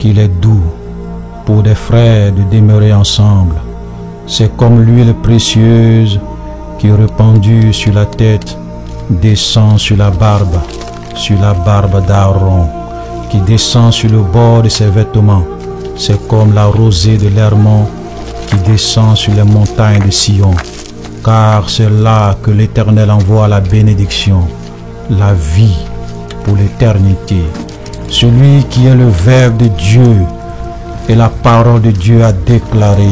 qu'il est doux pour des frères de demeurer ensemble. C'est comme l'huile précieuse qui, répandue sur la tête, descend sur la barbe d'Aaron, qui descend sur le bord de ses vêtements. C'est comme la rosée de l'Hermon qui descend sur les montagnes de Sion. Car c'est là que l'Éternel envoie la bénédiction, la vie pour l'éternité. Celui qui est le Verbe de Dieu et la parole de Dieu a déclaré,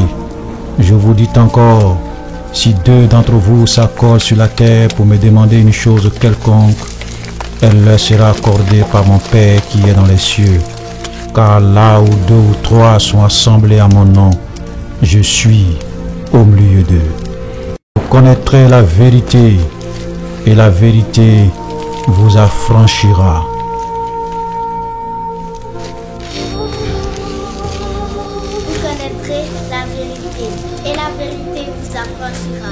je vous dis encore, si deux d'entre vous s'accordent sur la terre pour me demander une chose quelconque, elle leur sera accordée par mon Père qui est dans les cieux. Car là où deux ou trois sont assemblés à mon nom, je suis au milieu d'eux. Vous connaîtrez la vérité, et la vérité vous affranchira. Vous connaîtrez la vérité, et la vérité vous affranchira.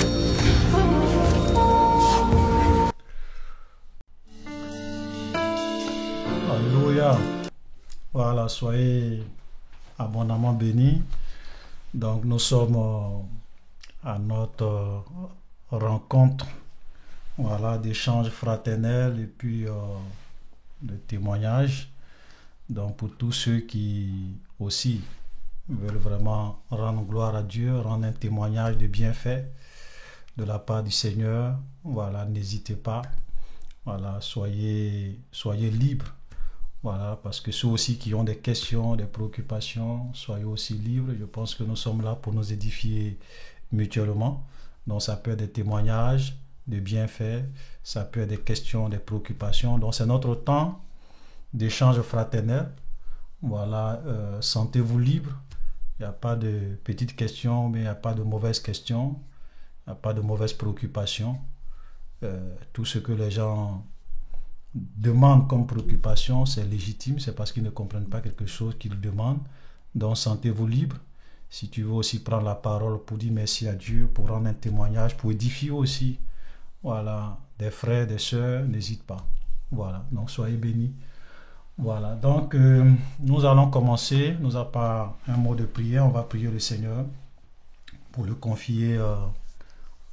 Alléluia. Voilà, soyez abondamment bénis. Donc nous sommes à notre rencontre, voilà, d'échanges fraternels et puis de témoignages. Donc pour tous ceux qui aussi veulent vraiment rendre gloire à Dieu, rendre un témoignage de bienfait de la part du Seigneur, voilà, n'hésitez pas, voilà, soyez libres. Voilà, parce que ceux aussi qui ont des questions, des préoccupations, soyez aussi libres. Je pense que nous sommes là pour nous édifier mutuellement. Donc ça peut être des témoignages, des bienfaits, ça peut être des questions, des préoccupations. Donc c'est notre temps d'échange fraternel. Voilà, sentez-vous libre. Il n'y a pas de petites questions, mais il n'y a pas de mauvaises questions. Il n'y a pas de mauvaises préoccupations. Tout ce que les gens demandent comme préoccupation, c'est légitime, c'est parce qu'ils ne comprennent pas quelque chose qu'ils demandent. Donc sentez-vous libre. Si tu veux aussi prendre la parole pour dire merci à Dieu, pour rendre un témoignage, pour édifier aussi, voilà, des frères, des sœurs, n'hésite pas. Voilà, donc soyez bénis. Voilà, donc nous allons commencer. Nous n'avons pas un mot de prière, on va prier le Seigneur pour le confier,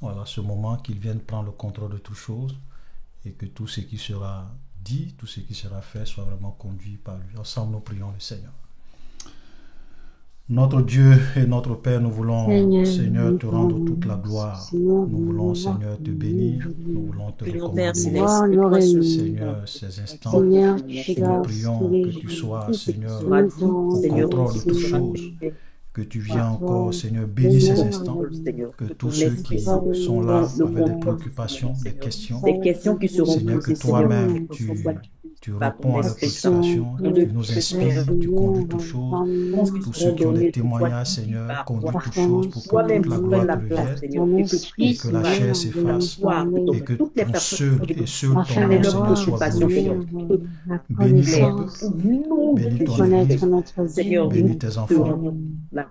voilà, ce moment qu'il vienne prendre le contrôle de toutes choses. Et que tout ce qui sera dit, tout ce qui sera fait soit vraiment conduit par lui. Ensemble, nous prions le Seigneur. Notre Dieu et notre Père, nous voulons, Seigneur, te rendre toute la gloire. Nous voulons, Seigneur, te bénir. Nous voulons te recommander, Seigneur, ces instants. Nous prions que tu sois, Seigneur, au contrôle de toutes choses. Que tu viennes encore, Seigneur, bénis ces instants, que tous ceux qui sont là avec des préoccupations, des questions qui seront Seigneur, que toi-même tu réponds à leurs préoccupations, tu nous inspires, tu conduis toutes choses, tous ceux qui ont des témoignages, Seigneur, conduis toutes choses pour que toute la gloire te revienne et que la chair s'efface et que ton seul et seul ton nom, Seigneur, soit glorifié. Bénis ton Église, bénis tes enfants.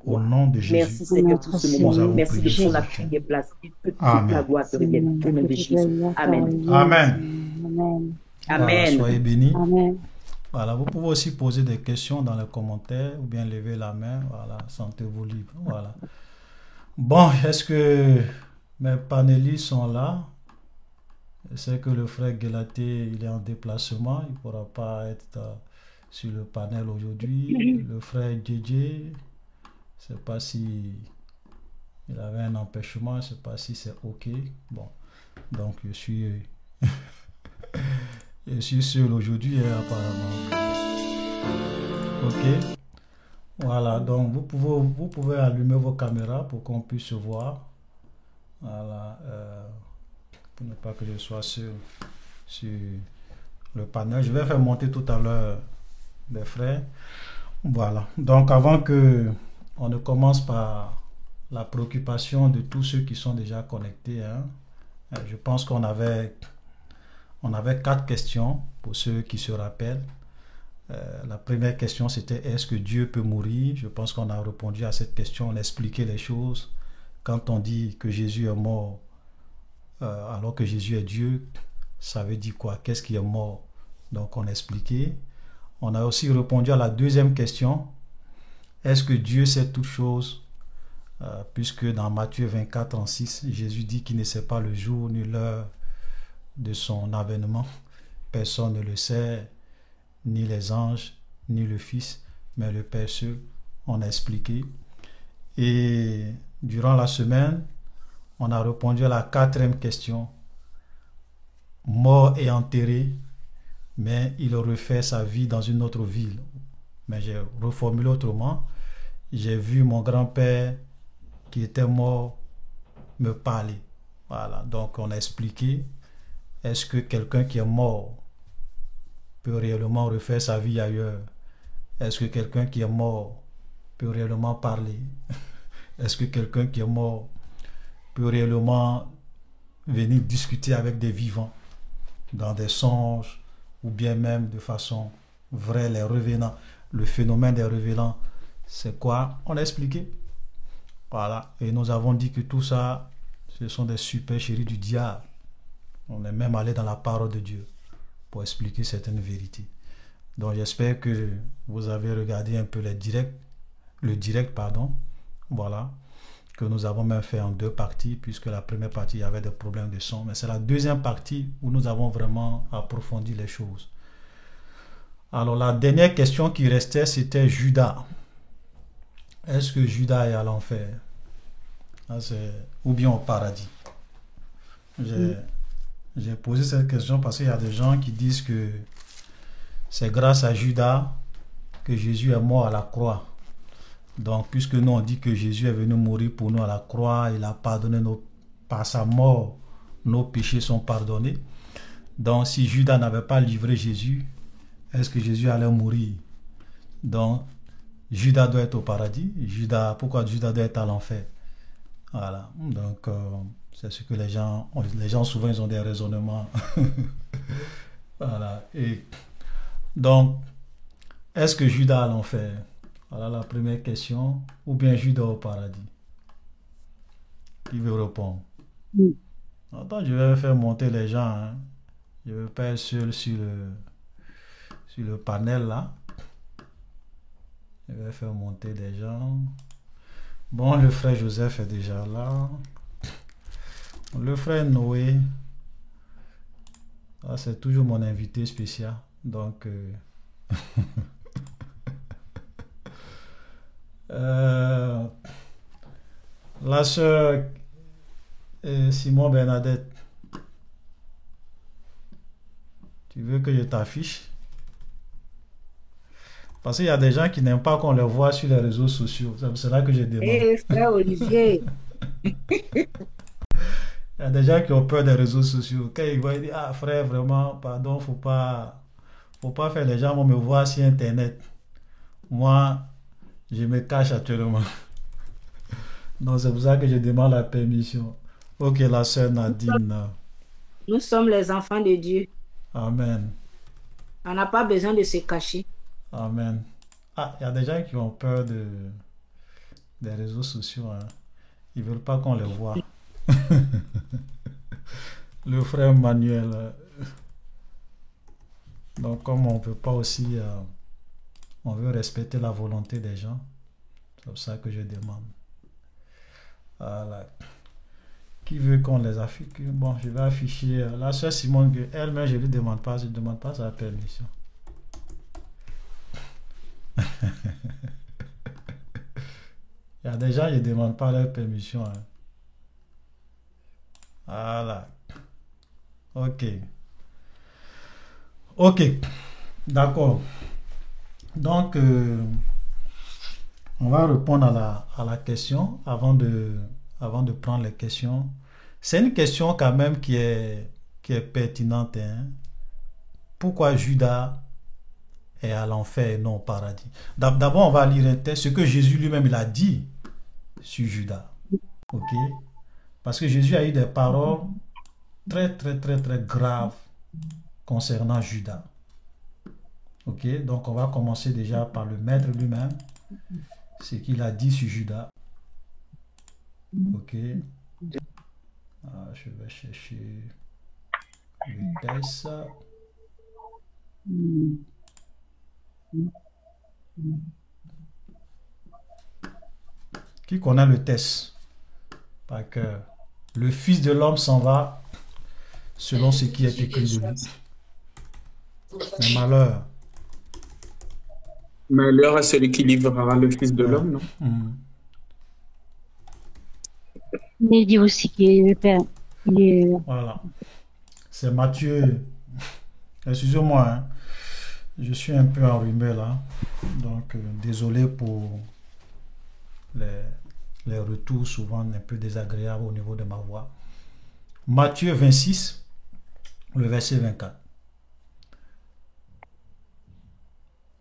Au nom de Jésus, merci Seigneur pour ce moment. Merci de son appui des places. Que toute la gloire te revienne. Au nom de Jésus. Amen. Amen. Amen. Voilà, soyez bénis. Amen. Voilà, vous pouvez aussi poser des questions dans les commentaires ou bien lever la main. Voilà, sentez-vous libre. Voilà. Bon, est-ce que mes panélistes sont là? Je sais que le frère Guelaté, il est en déplacement. Il ne pourra pas être sur le panel aujourd'hui. Le frère DJ, je ne sais pas si il avait un empêchement, je ne sais pas si c'est OK. Bon, donc je suis seul aujourd'hui, apparemment. OK. Voilà, donc vous pouvez allumer vos caméras pour qu'on puisse se voir. Voilà, pour ne pas que je sois seul sur le panel. Je vais faire monter tout à l'heure les frères. Voilà, donc avant que on ne commence par la préoccupation de tous ceux qui sont déjà connectés, hein, je pense qu'on avait 4 questions pour ceux qui se rappellent. La première question, c'était est-ce que Dieu peut mourir? Je pense qu'on a répondu à cette question, on a expliqué les choses. Quand on dit que Jésus est mort alors que Jésus est Dieu, ça veut dire quoi? Qu'est-ce qui est mort? Donc on a expliqué. On a aussi répondu à la deuxième question. Est-ce que Dieu sait toutes choses? Puisque dans Matthieu 24, 36, Jésus dit qu'il ne sait pas le jour ni l'heure de son avènement. Personne ne le sait, ni les anges, ni le Fils, mais le Père seul. On a expliqué. Et durant la semaine, on a répondu à la 4e question. Mort et enterré, mais il refait sa vie dans une autre ville. Mais j'ai reformulé autrement. J'ai vu mon grand-père qui était mort me parler. Voilà, donc on a expliqué, est-ce que quelqu'un qui est mort peut réellement refaire sa vie ailleurs? Est-ce que quelqu'un qui est mort peut réellement parler? Est-ce que quelqu'un qui est mort peut réellement venir discuter avec des vivants dans des songes ou bien même de façon vraie, les revenants? Le phénomène des revenants, c'est quoi? On a expliqué. Voilà. Et nous avons dit que tout ça, ce sont des supercheries du diable. On est même allé dans la parole de Dieu pour expliquer certaines vérités. Donc j'espère que vous avez regardé un peu le direct, voilà, que nous avons même fait en 2 parties, puisque la première partie, il y avait des problèmes de son, mais c'est la deuxième partie où nous avons vraiment approfondi les choses. Alors la dernière question qui restait, c'était Judas. Est-ce que Judas est à l'enfer? Ou bien au paradis? J'ai posé cette question parce qu'il y a des gens qui disent que c'est grâce à Judas que Jésus est mort à la croix. Donc, puisque nous on dit que Jésus est venu mourir pour nous à la croix, il a pardonné par sa mort, nos péchés sont pardonnés. Donc, si Judas n'avait pas livré Jésus, est-ce que Jésus allait mourir? Donc, Judas doit être au paradis. Pourquoi Judas doit être à l'enfer? Voilà. Donc, c'est ce que les gens souvent, ils ont des raisonnements. Voilà. Et donc, est-ce que Judas à l'enfer? Voilà la première question. Ou bien Judas au paradis? Qui veut répondre? Attends, je vais faire monter les gens. Hein. Je ne vais pas être seul sur le panel là. Je vais faire monter des gens. Bon, le frère Joseph est déjà là. Le frère Noé. Ah, c'est toujours mon invité spécial. Donc, la sœur Simon Bernadette. Tu veux que je t'affiche? Parce qu'il y a des gens qui n'aiment pas qu'on les voit sur les réseaux sociaux. C'est pour cela que je demande. Frère Olivier. Il y a des gens qui ont peur des réseaux sociaux. Quand ils voient, ils disent, ah frère, vraiment, pardon, faut pas faire, les gens vont me voir sur Internet. Moi, je me cache actuellement. Donc c'est pour ça que je demande la permission. Ok, la sœur Nadine. Nous sommes les enfants de Dieu. Amen. On n'a pas besoin de se cacher. Amen. Ah, il y a des gens qui ont peur des réseaux sociaux. Hein. Ils ne veulent pas qu'on les voit. Le frère Manuel. Donc, comme on ne peut pas aussi... on veut respecter la volonté des gens. C'est pour ça que je demande. Voilà. Qui veut qu'on les affiche? Bon, je vais afficher la sœur Simone. Elle-même, je ne lui demande pas. Je ne demande pas sa permission. Il y a des gens qui ne demandent pas leur permission. Hein. Voilà. Ok. Ok. D'accord. Donc, on va répondre à la question avant de prendre les questions. C'est une question quand même qui est pertinente. Hein. Pourquoi Judas est à l'enfer et non au paradis? D'abord, on va lire un texte, ce que Jésus lui-même il a dit sur Judas. Ok? Parce que Jésus a eu des paroles très, très, très, très graves concernant Judas. Ok? Donc, on va commencer déjà par le maître lui-même. Ce qu'il a dit sur Judas. Ok? Je vais chercher le texte. Qui connaît le test? Par cœur. Le Fils de l'homme s'en va selon ce qui est écrit de lui. Mais malheur. Malheur à celui qui livrera le Fils de l'homme, non? Mais il dit aussi qu'il est le Père. Voilà. C'est Matthieu. Excusez-moi, hein. Je suis un peu enrhumé là. Donc, désolé pour les retours souvent un peu désagréables au niveau de ma voix. Matthieu 26, le verset 24.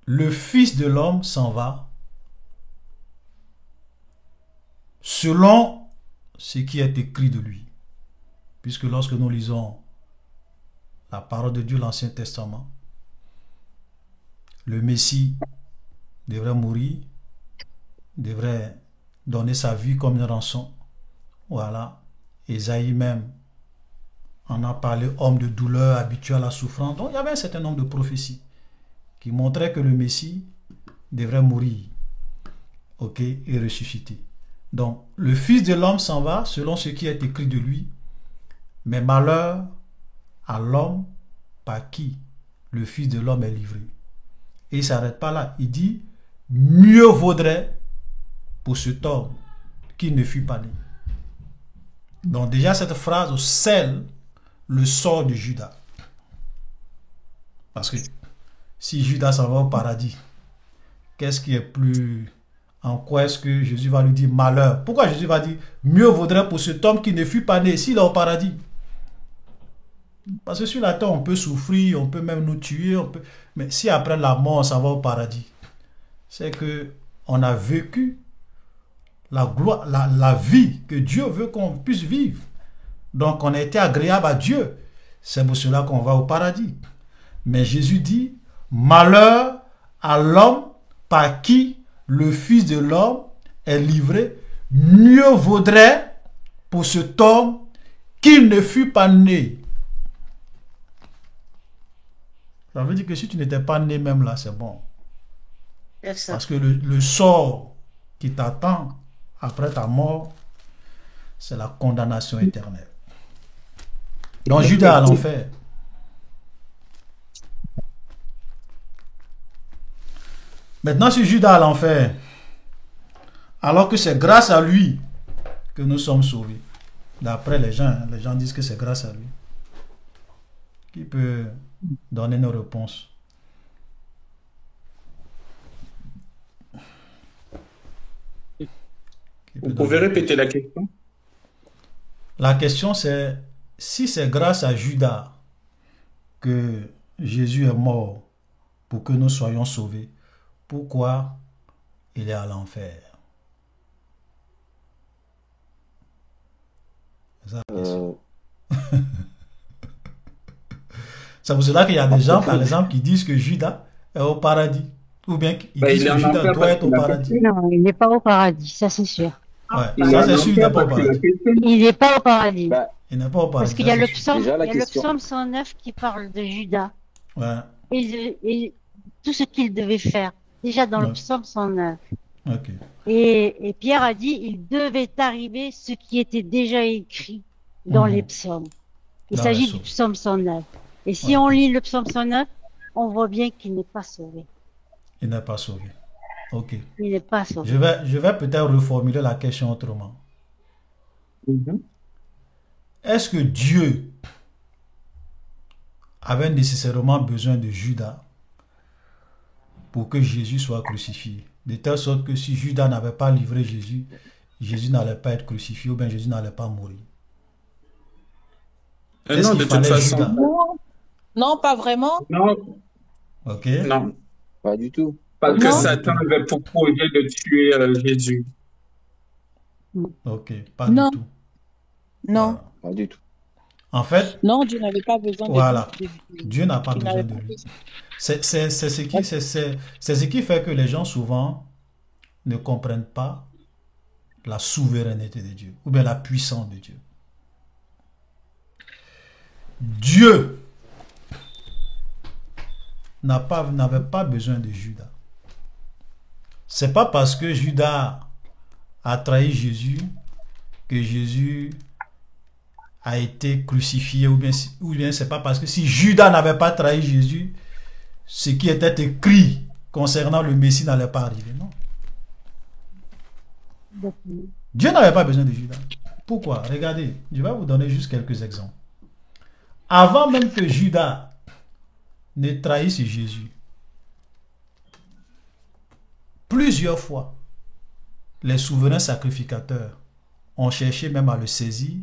Le Fils de l'homme s'en va selon ce qui est écrit de lui. Puisque lorsque nous lisons la parole de Dieu, l'Ancien Testament, le Messie devrait mourir, devrait donner sa vie comme une rançon. Voilà. Ésaïe même en a parlé, homme de douleur, habitué à la souffrance. Donc il y avait un certain nombre de prophéties qui montraient que le Messie devrait mourir, ok, et ressusciter. Donc le Fils de l'homme s'en va selon ce qui est écrit de lui, mais malheur à l'homme par qui le Fils de l'homme est livré. Et il ne s'arrête pas là. Il dit, mieux vaudrait pour cet homme qui ne fut pas né. Donc déjà cette phrase scelle le sort de Judas. Parce que si Judas s'en va au paradis, qu'est-ce qui est plus... En quoi est-ce que Jésus va lui dire malheur? Pourquoi Jésus va dire mieux vaudrait pour cet homme qui ne fut pas né s'il est au paradis? Parce que sur la terre, on peut souffrir, on peut même nous tuer, mais si après la mort, on s'en va au paradis, c'est que on a vécu la gloire, la vie que Dieu veut qu'on puisse vivre. Donc, on a été agréable à Dieu. C'est pour cela qu'on va au paradis. Mais Jésus dit, malheur à l'homme par qui le Fils de l'homme est livré, mieux vaudrait pour cet homme qu'il ne fût pas né. Ça veut dire que si tu n'étais pas né même là, c'est bon. Parce que le sort qui t'attend après ta mort, c'est la condamnation éternelle. Donc Judas à l'enfer. Maintenant, si Judas à l'enfer, alors que c'est grâce à lui que nous sommes sauvés. D'après les gens disent que c'est grâce à lui. Qui peut donner nos réponses? Vous pouvez répéter la question? La question c'est, si c'est grâce à Judas que Jésus est mort pour que nous soyons sauvés, pourquoi il est à l'enfer? C'est ça la question. C'est pour cela qu'il y a des gens, par exemple, qui disent que Judas est au paradis. Ou bien qu'ils disent que Judas doit être au paradis. Non, il n'est pas au paradis, ça c'est sûr. Ouais, ça c'est sûr, il n'est pas au paradis. Il n'est pas au paradis. Il n'est pas au paradis. Parce qu'il y a le psaume 109 qui parle de Judas. Ouais. Et tout ce qu'il devait faire. Déjà dans le psaume 109. Okay. Et Pierre a dit, il devait arriver ce qui était déjà écrit dans les psaumes. Il s'agit du psaume 109. Et si on lit le psaume 109, on voit bien qu'il n'est pas sauvé. Il n'est pas sauvé. Ok. Il n'est pas sauvé. Je vais peut-être reformuler la question autrement. Est-ce que Dieu avait nécessairement besoin de Judas pour que Jésus soit crucifié? De telle sorte que si Judas n'avait pas livré Jésus, Jésus n'allait pas être crucifié ou bien Jésus n'allait pas mourir. Non, de toute façon. Non, pas vraiment. Non. Ok. Non. Pas du tout. Parce que Satan avait pour projet de tuer Jésus. Ok, pas du tout. Non. Voilà. Pas du tout. En fait, non, Dieu n'avait pas besoin de Dieu n'a pas besoin de lui. C'est ce qui fait que les gens souvent ne comprennent pas la souveraineté de Dieu ou bien la puissance de Dieu. Dieu n'avait pas besoin de Judas. C'est pas parce que Judas a trahi Jésus, que Jésus a été crucifié, ou bien c'est pas parce que si Judas n'avait pas trahi Jésus, ce qui était écrit concernant le Messie n'allait pas arriver, non. Dieu n'avait pas besoin de Judas. Pourquoi? Regardez, je vais vous donner juste quelques exemples. Avant même que Judas ne trahisse Jésus, plusieurs fois, les souverains sacrificateurs ont cherché même à le saisir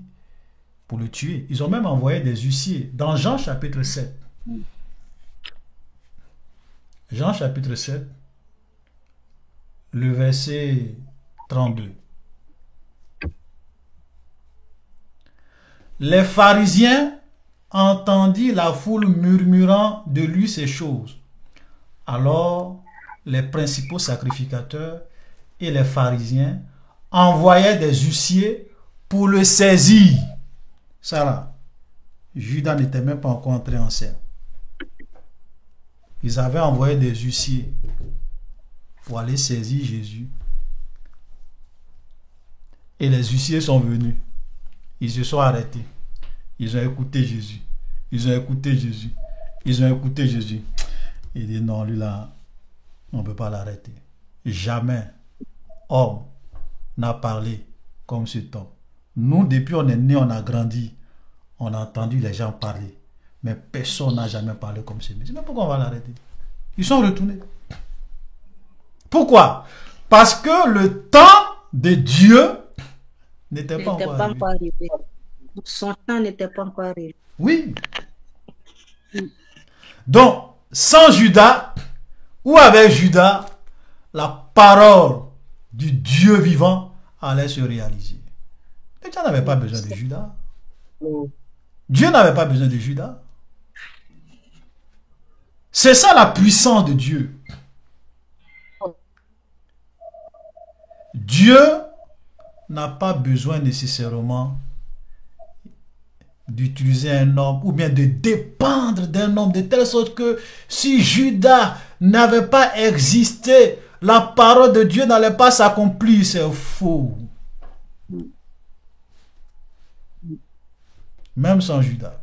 pour le tuer. Ils ont même envoyé des huissiers. Dans Jean chapitre 7, Jean chapitre 7, le verset 32. Les pharisiens entendit la foule murmurant de lui ces choses. Alors, les principaux sacrificateurs et les pharisiens envoyaient des huissiers pour le saisir. Ça là, Judas n'était même pas encore entré en scène. Ils avaient envoyé des huissiers pour aller saisir Jésus. Et les huissiers sont venus. Ils se sont arrêtés. Ils ont écouté Jésus. Ils ont écouté Jésus. Ils ont écouté Jésus. Il dit non, lui là, on ne peut pas l'arrêter. Jamais homme n'a parlé comme cet homme. Nous, depuis on est né, on a grandi, on a entendu les gens parler. Mais personne n'a jamais parlé comme ce Messie. Mais pourquoi on va l'arrêter? Ils sont retournés. Pourquoi? Parce que le temps de Dieu n'était pas encore arrivé. Son temps n'était pas encore arrivé. Oui. Donc, sans Judas, ou avec Judas, la parole du Dieu vivant allait se réaliser. Mais Dieu n'avait pas besoin de Judas. Dieu n'avait pas besoin de Judas. C'est ça la puissance de Dieu. Dieu n'a pas besoin nécessairement d'utiliser un homme ou bien de dépendre d'un homme de telle sorte que si Judas n'avait pas existé, la parole de Dieu n'allait pas s'accomplir. C'est faux. Même sans Judas,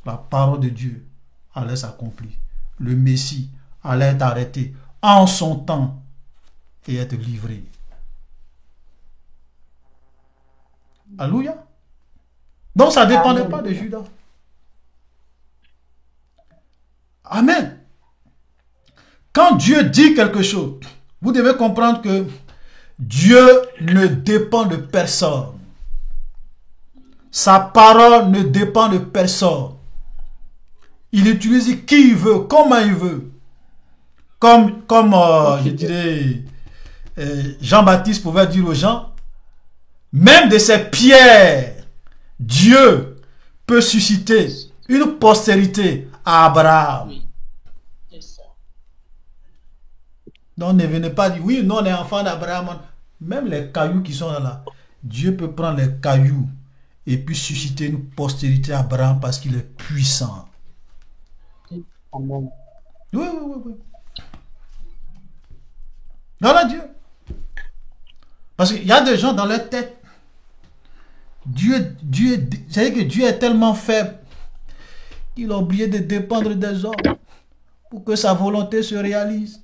la parole de Dieu allait s'accomplir. Le Messie allait être arrêté en son temps et être livré. Alléluia. Donc ça ne dépendait pas de Judas. Amen. Quand Dieu dit quelque chose, vous devez comprendre que Dieu ne dépend de personne. Sa parole ne dépend de personne. Il utilise qui il veut, comment il veut. Comme je dirais, Jean-Baptiste pouvait dire aux gens, même de ces pierres, Dieu peut susciter une postérité à Abraham. Donc ne venez pas dire, oui, nous on est enfants d'Abraham. Même les cailloux qui sont là, Dieu peut prendre les cailloux et puis susciter une postérité à Abraham parce qu'il est puissant. Amen. Oui. Voilà Dieu. Parce qu'il y a des gens dans leur tête. C'est-à-dire que Dieu est tellement faible qu'il a oublié de dépendre des hommes pour que sa volonté se réalise.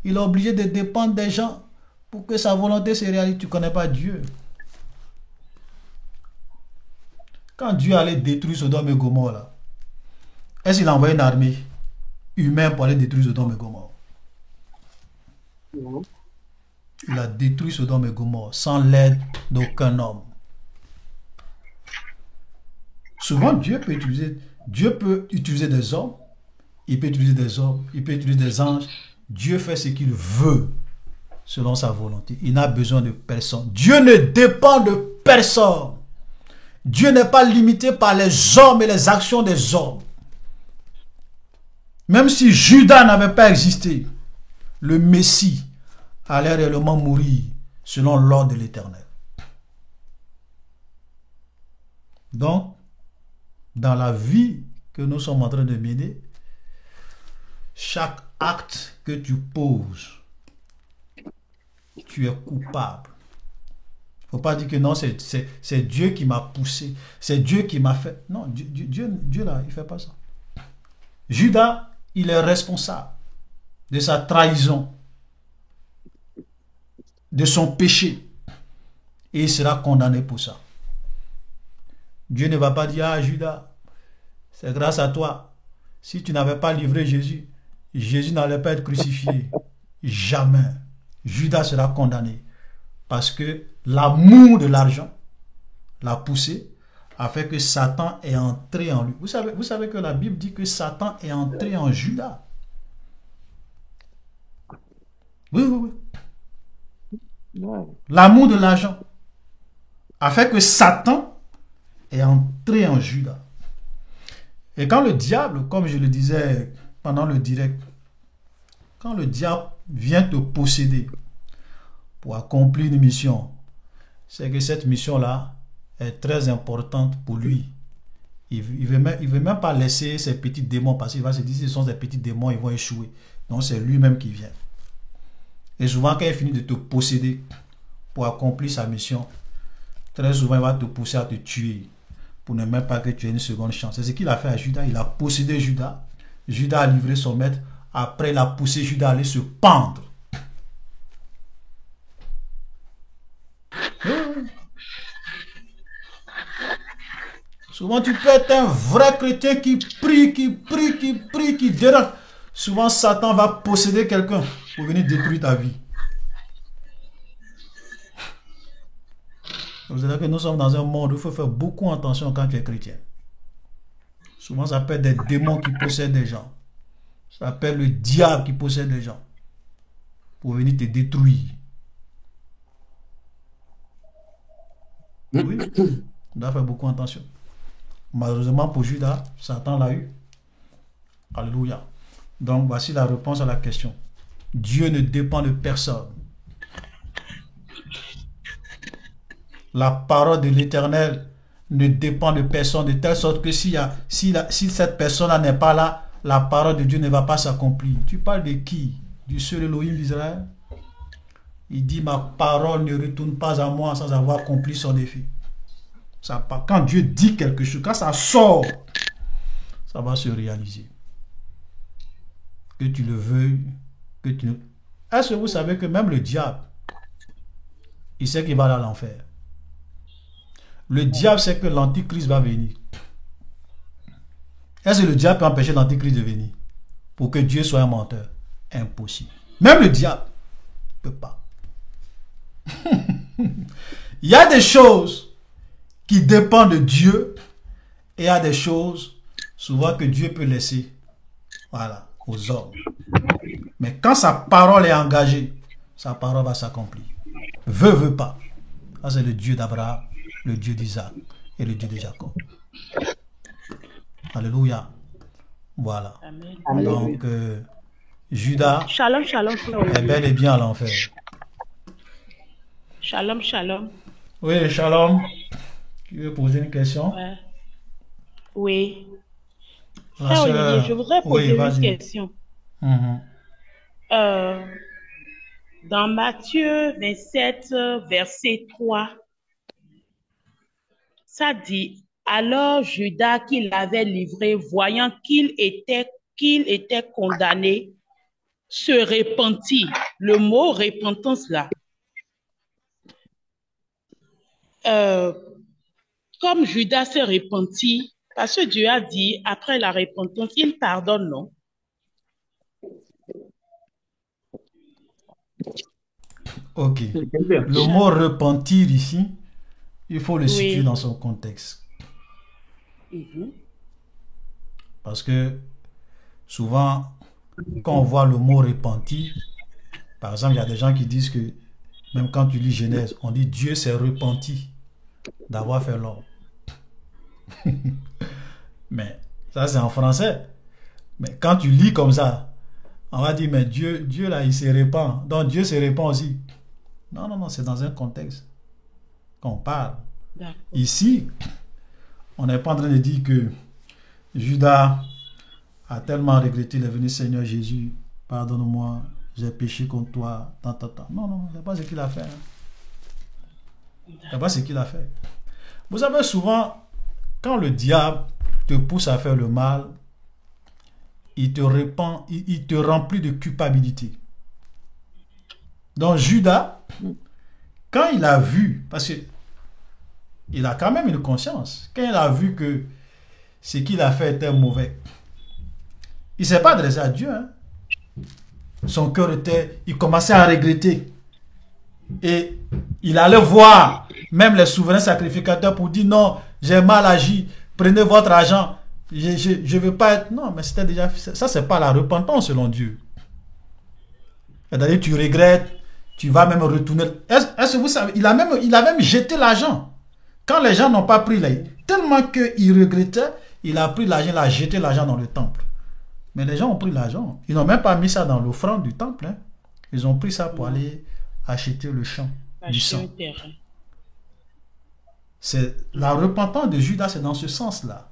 Il a oublié de dépendre des gens pour que sa volonté se réalise. Tu ne connais pas Dieu. Quand Dieu allait détruire Sodome et Gomorrhe, là, est-ce qu'il a envoyé une armée humaine pour aller détruire Sodome et Gomorrhe? Non. Il a détruit Sodome et Gomorrhe sans l'aide d'aucun homme. Souvent, Dieu peut utiliser des hommes, il peut utiliser des hommes, il peut utiliser des anges. Dieu fait ce qu'il veut selon sa volonté. Il n'a besoin de personne. Dieu ne dépend de personne. Dieu n'est pas limité par les hommes et les actions des hommes. Même si Judas n'avait pas existé, le Messie allait réellement mourir selon l'ordre de l'Éternel. Donc, dans la vie que nous sommes en train de mener, chaque acte que tu poses, tu es coupable. Faut pas dire que non, c'est Dieu qui m'a poussé. C'est Dieu qui m'a fait. Non, Dieu là, il fait pas ça. Judas, il est responsable de sa trahison, de son péché. Et il sera condamné pour ça. Dieu ne va pas dire, ah Judas, c'est grâce à toi. Si tu n'avais pas livré Jésus, Jésus n'allait pas être crucifié. Jamais. Judas sera condamné. Parce que l'amour de l'argent l'a poussé, a fait que Satan est entré en lui. Vous savez que la Bible dit que Satan est entré en Judas. Oui. L'amour de l'argent a fait que Satan est entré en Judas. Et quand le diable, comme je le disais pendant le direct, quand le diable vient te posséder pour accomplir une mission, c'est que cette mission-là est très importante pour lui. Il ne veut même pas laisser ses petits démons passer. Il va se dire, si ce sont des petits démons, ils vont échouer. Donc c'est lui-même qui vient. Et souvent, quand il finit de te posséder pour accomplir sa mission, très souvent, il va te pousser à te tuer pour ne même pas que tu aies une seconde chance. C'est ce qu'il a fait à Judas. Il a possédé Judas. Judas a livré son maître. Après, il a poussé Judas à aller se pendre. Souvent, tu peux être un vrai chrétien qui prie, qui dérange. Souvent, Satan va posséder quelqu'un pour venir détruire ta vie. Vous savez que nous sommes dans un monde où il faut faire beaucoup attention quand tu es chrétien. Souvent, ça peut être des démons qui possèdent des gens. Ça peut être le diable qui possède des gens pour venir te détruire. Oui, on doit faire beaucoup attention. Malheureusement pour Judas, Satan l'a eu. Alléluia. Donc voici la réponse à la question. Dieu ne dépend de personne. La parole de l'Éternel ne dépend de personne, de telle sorte que si cette personne n'est pas là, la parole de Dieu ne va pas s'accomplir. Tu parles de qui? Du seul Elohim d'Israël? Il dit, ma parole ne retourne pas à moi sans avoir accompli son effet. Quand Dieu dit quelque chose, quand ça sort, ça va se réaliser. Que tu le veuilles, que tu ne... Est-ce que vous savez que même le diable, il sait qu'il va aller à l'enfer? Le diable sait que l'antichrist va venir. Est-ce que le diable peut empêcher l'antichrist de venir pour que Dieu soit un menteur? Impossible. Même le diable ne peut pas. Il y a des choses qui dépendent de Dieu et il y a des choses souvent que Dieu peut laisser, voilà, aux hommes. Mais quand sa parole est engagée, sa parole va s'accomplir. Veut pas. Ça, c'est le Dieu d'Abraham, le Dieu d'Isaac et le Dieu de Jacob. Alléluia. Voilà. Amen. Donc, Judas est bel et bien à l'enfer. Shalom, shalom. Oui, shalom. Tu veux poser une question? Ouais. Oui. Frère Olivier, je voudrais poser une question. Dans Matthieu 27, verset 3, ça dit, alors Judas qui l'avait livré, voyant qu'il était condamné, se repentit. Le mot repentance là. Comme Judas s'est repenti, parce que Dieu a dit, après la repentance, il pardonne, non? Ok. Le mot repentir ici, il faut le situer dans son contexte. Parce que souvent, quand on voit le mot repentir, par exemple, il y a des gens qui disent que même quand tu lis Genèse, on dit Dieu s'est repenti d'avoir fait l'homme. Mais ça c'est en français. Mais quand tu lis comme ça, on va dire mais Dieu là il se répand. Donc Dieu se répand aussi. Non, c'est dans un contexte qu'on parle. Ici, on n'est pas en train de dire que Judas a tellement regretté, il est venu, Seigneur Jésus, pardonne-moi, j'ai péché contre toi, Non, c'est pas ce qu'il a fait. C'est pas ce qu'il a fait. Vous savez, souvent, quand le diable te pousse à faire le mal, il te remplit de culpabilité. Donc Judas, quand il a vu, parce qu'il a quand même une conscience, quand il a vu que ce qu'il a fait était mauvais, il ne s'est pas adressé à Dieu. Hein. Son cœur il commençait à regretter. Et il allait voir même les souverains sacrificateurs pour dire non, j'ai mal agi, prenez votre argent, je ne veux pas être... Non, mais c'était déjà... Ça, c'est pas la repentance selon Dieu. C'est-à-dire, tu regrettes, tu vas même retourner... Est-ce que vous savez, il a même jeté l'argent. Quand les gens n'ont pas pris l'argent, tellement qu'il regrettait, il a pris l'argent, il a jeté l'argent dans le temple. Mais les gens ont pris l'argent. Ils n'ont même pas mis ça dans l'offrande du temple. Hein. Ils ont pris ça pour aller acheter le champ du sang. C'est la repentance de Judas, c'est dans ce sens-là.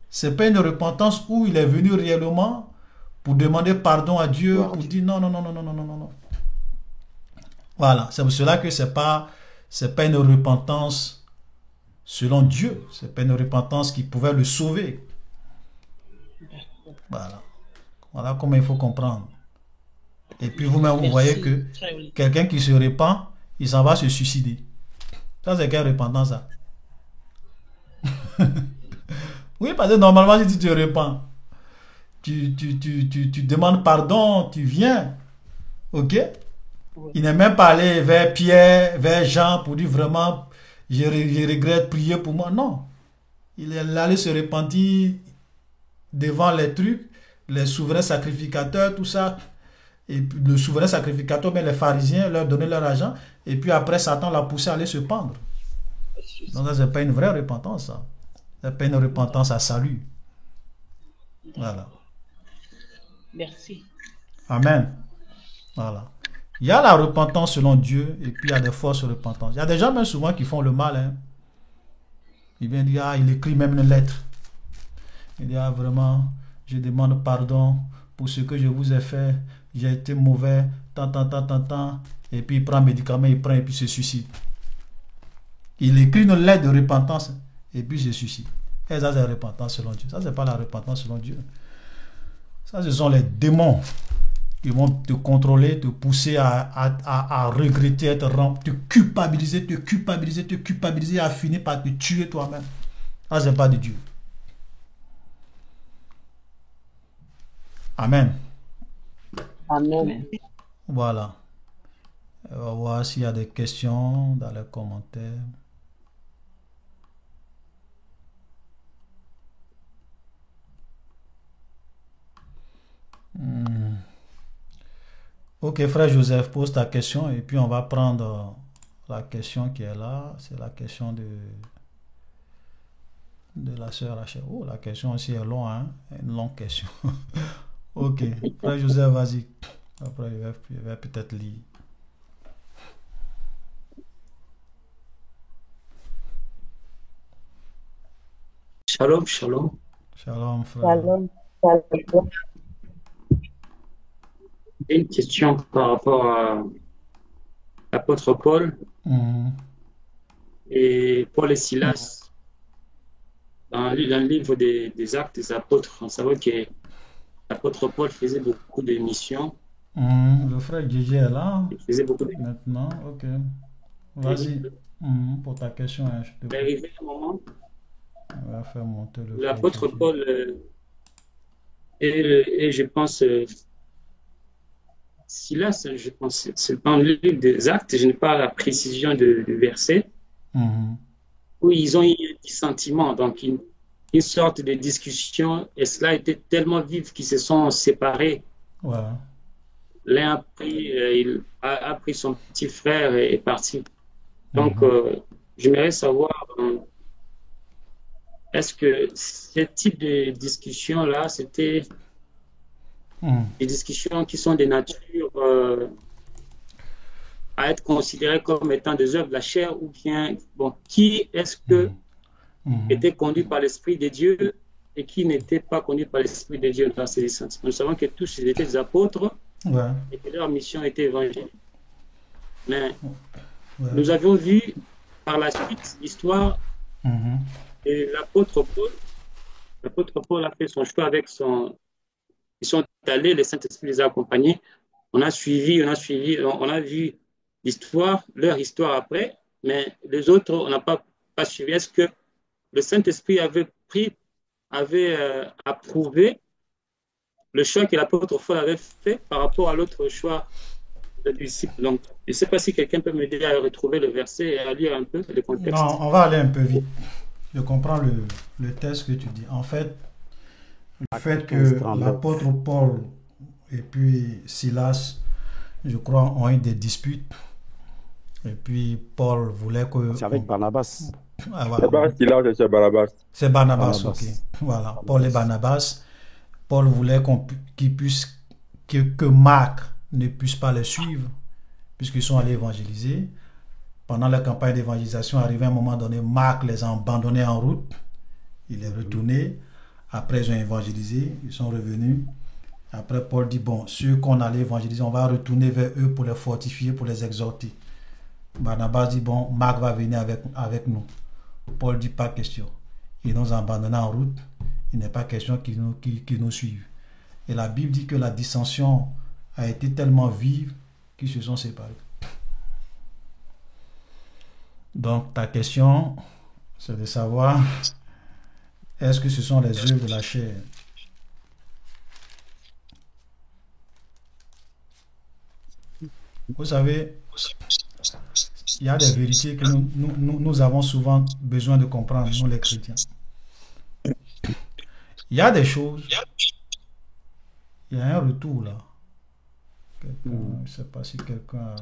C'est pas une repentance où il est venu réellement pour demander pardon à Dieu, pour dire non, non, non, non, non, non, non, non. Voilà, c'est pour cela que c'est pas une repentance selon Dieu. C'est pas une repentance qui pouvait le sauver. Voilà. Voilà comment il faut comprendre. Et puis vous-même, vous voyez que quelqu'un qui se repent, il s'en va se suicider. Ça, c'est quelle repentance, ça? Oui, parce que normalement, si tu te repens, tu demandes pardon, tu viens. Ok? Il n'est même pas allé vers Pierre, vers Jean pour dire vraiment, je regrette, prier pour moi. Non. Il est allé se repentir devant les trucs, les souverains sacrificateurs, tout ça. Et puis le souverain sacrificateur, mais les pharisiens leur donnaient leur argent. Et puis après, Satan l'a poussé à aller se pendre. Donc ça, c'est pas une vraie repentance, ça. C'est pas une repentance à salut. Voilà. Merci. Amen. Voilà. Il y a la repentance selon Dieu et puis il y a des fausses repentances. Il y a des gens même souvent qui font le mal. Hein. Il vient dire, il écrit même une lettre. Il dit, vraiment, je demande pardon pour ce que je vous ai fait. J'ai été mauvais, tant. Et puis il prend un médicament, il prend et puis se suicide. Il écrit une lettre de repentance et puis se suicide. Et ça, c'est la repentance selon Dieu. Ça, c'est pas la repentance selon Dieu. Ça, ce sont les démons qui vont te contrôler, te pousser à regretter, te culpabiliser, et à finir par te tuer toi-même. Ça, c'est pas de Dieu. Amen. Amen. Voilà. On va voir s'il y a des questions dans les commentaires. Ok, frère Joseph, pose ta question et puis on va prendre la question qui est là. C'est la question de la sœur Rachel. Oh, la question aussi est longue, hein? Une longue question. Ok, frère Joseph, vas-y. Après, je vais peut-être lire. Shalom, shalom. Shalom, frère. Shalom. Une question par rapport à l'apôtre Paul et Paul et Silas. Dans le livre des Actes des Apôtres, on savait que l'apôtre Paul faisait beaucoup de missions. Le frère Gigi est là. Il faisait beaucoup de... Maintenant, ok. Vas-y, pour ta question. Hein, il est arrivé un moment on va faire monter l'apôtre Paul et je pense Silas, je pense, c'est dans le livre des Actes, je n'ai pas la précision du verset, où ils ont eu un dissentiment, donc une sorte de discussion, et cela était tellement vif qu'ils se sont séparés. Ouais. L'un il a pris son petit frère et est parti. Donc, j'aimerais savoir, est-ce que ce type de discussion-là, c'était des discussions qui sont de nature à être considérées comme étant des œuvres de la chair, ou bien, bon, qui est-ce que était conduit par l'Esprit de Dieu et qui n'était pas conduit par l'Esprit de Dieu dans ces licences? Nous savons que tous ils étaient des apôtres et que leur mission était évangélique. Mais nous avions vu par la suite, l'histoire, et l'apôtre Paul a fait son choix avec son... Ils sont allés, le Saint-Esprit les a accompagnés. On a vu l'histoire, leur histoire après, mais les autres, on n'a pas suivi. Est-ce que le Saint-Esprit avait approuvé le choix que l'apôtre Paul avait fait par rapport à l'autre choix des disciples? Donc, je ne sais pas si quelqu'un peut m'aider à retrouver le verset et à lire un peu le contexte. Non, on va aller un peu vite. Je comprends le texte que tu dis. En fait, le fait que l'apôtre Paul et puis Silas, je crois, ont eu des disputes. Et puis Paul voulait que... C'est avec Barnabas. Ah, voilà. C'est Barnabas. C'est Barnabas, ok. Voilà, Paul et Barnabas. Paul voulait que Marc ne puisse pas les suivre, puisqu'ils sont allés évangéliser. Pendant la campagne d'évangélisation, arrivé à un moment donné, Marc les a abandonnés en route. Il est retourné. Après, ils ont évangélisé. Ils sont revenus. Après, Paul dit, bon, ceux qu'on allait évangéliser, on va retourner vers eux pour les fortifier, pour les exhorter. Barnabas dit, bon, Marc va venir avec nous. Paul dit, pas question. Ils nous ont abandonnés en route. Il n'est pas question qu'ils nous suivent. Et la Bible dit que la dissension a été tellement vive qu'ils se sont séparés. Donc, ta question, c'est de savoir, est-ce que ce sont les œuvres de la chair? Vous savez, il y a des vérités que nous avons souvent besoin de comprendre, nous les chrétiens. Il y a des choses, il y a un retour là. Je ne sais pas si quelqu'un...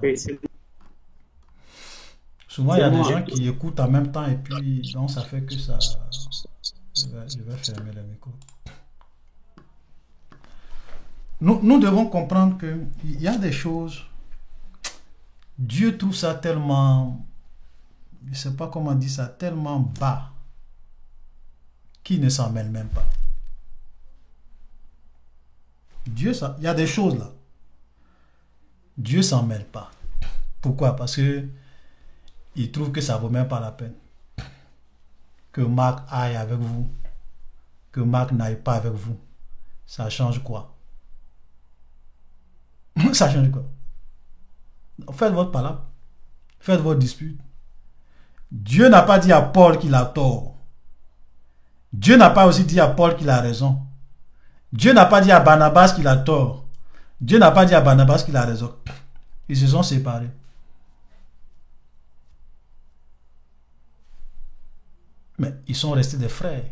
Souvent, il y a des gens qui écoutent en même temps et puis donc ça fait que ça... Je vais fermer le micro. Nous devons comprendre qu'il y a des choses... Dieu trouve ça tellement... Je ne sais pas comment dire ça, tellement bas qu'il ne s'en mêle même pas. Dieu, il y a des choses là. Dieu s'en mêle pas. Pourquoi? Parce que il trouve que ça vaut même pas la peine. Que Marc aille avec vous, que Marc n'aille pas avec vous. Ça change quoi? Ça change quoi? Faites votre palabre. Faites votre dispute. Dieu n'a pas dit à Paul qu'il a tort. Dieu n'a pas aussi dit à Paul qu'il a raison. Dieu n'a pas dit à Barnabas qu'il a tort. Dieu n'a pas dit à Barnabas qu'il a raison. Ils se sont séparés. Mais ils sont restés des frères.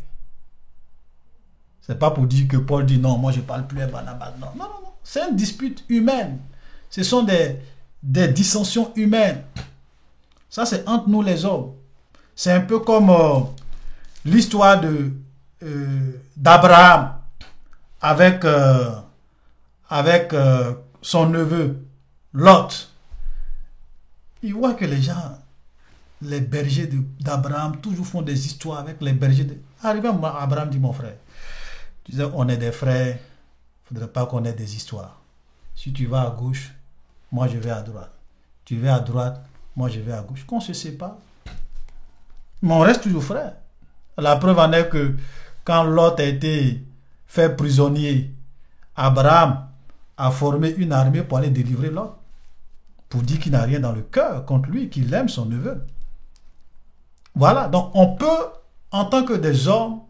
C'est pas pour dire que Paul dit non, moi je parle plus à Barnabas. Non, non, non. C'est une dispute humaine. Ce sont des dissensions humaines. Ça, c'est entre nous les hommes. C'est un peu comme l'histoire d'Abraham avec son neveu Lot. Il voit que les gens, les bergers d'Abraham, toujours font des histoires avec les bergers. Arrivé à moi, Abraham dit, mon frère, tu disais, on est des frères, il ne faudrait pas qu'on ait des histoires. Si tu vas à gauche, moi je vais à droite. Tu vas à droite, moi je vais à gauche. Qu'on se sépare. Mais on reste toujours frères. La preuve en est que quand Lot a été fait prisonnier, Abraham a formé une armée pour aller délivrer Lot. Pour dire qu'il n'a rien dans le cœur contre lui, qu'il aime son neveu. Voilà, donc on peut, en tant que des hommes,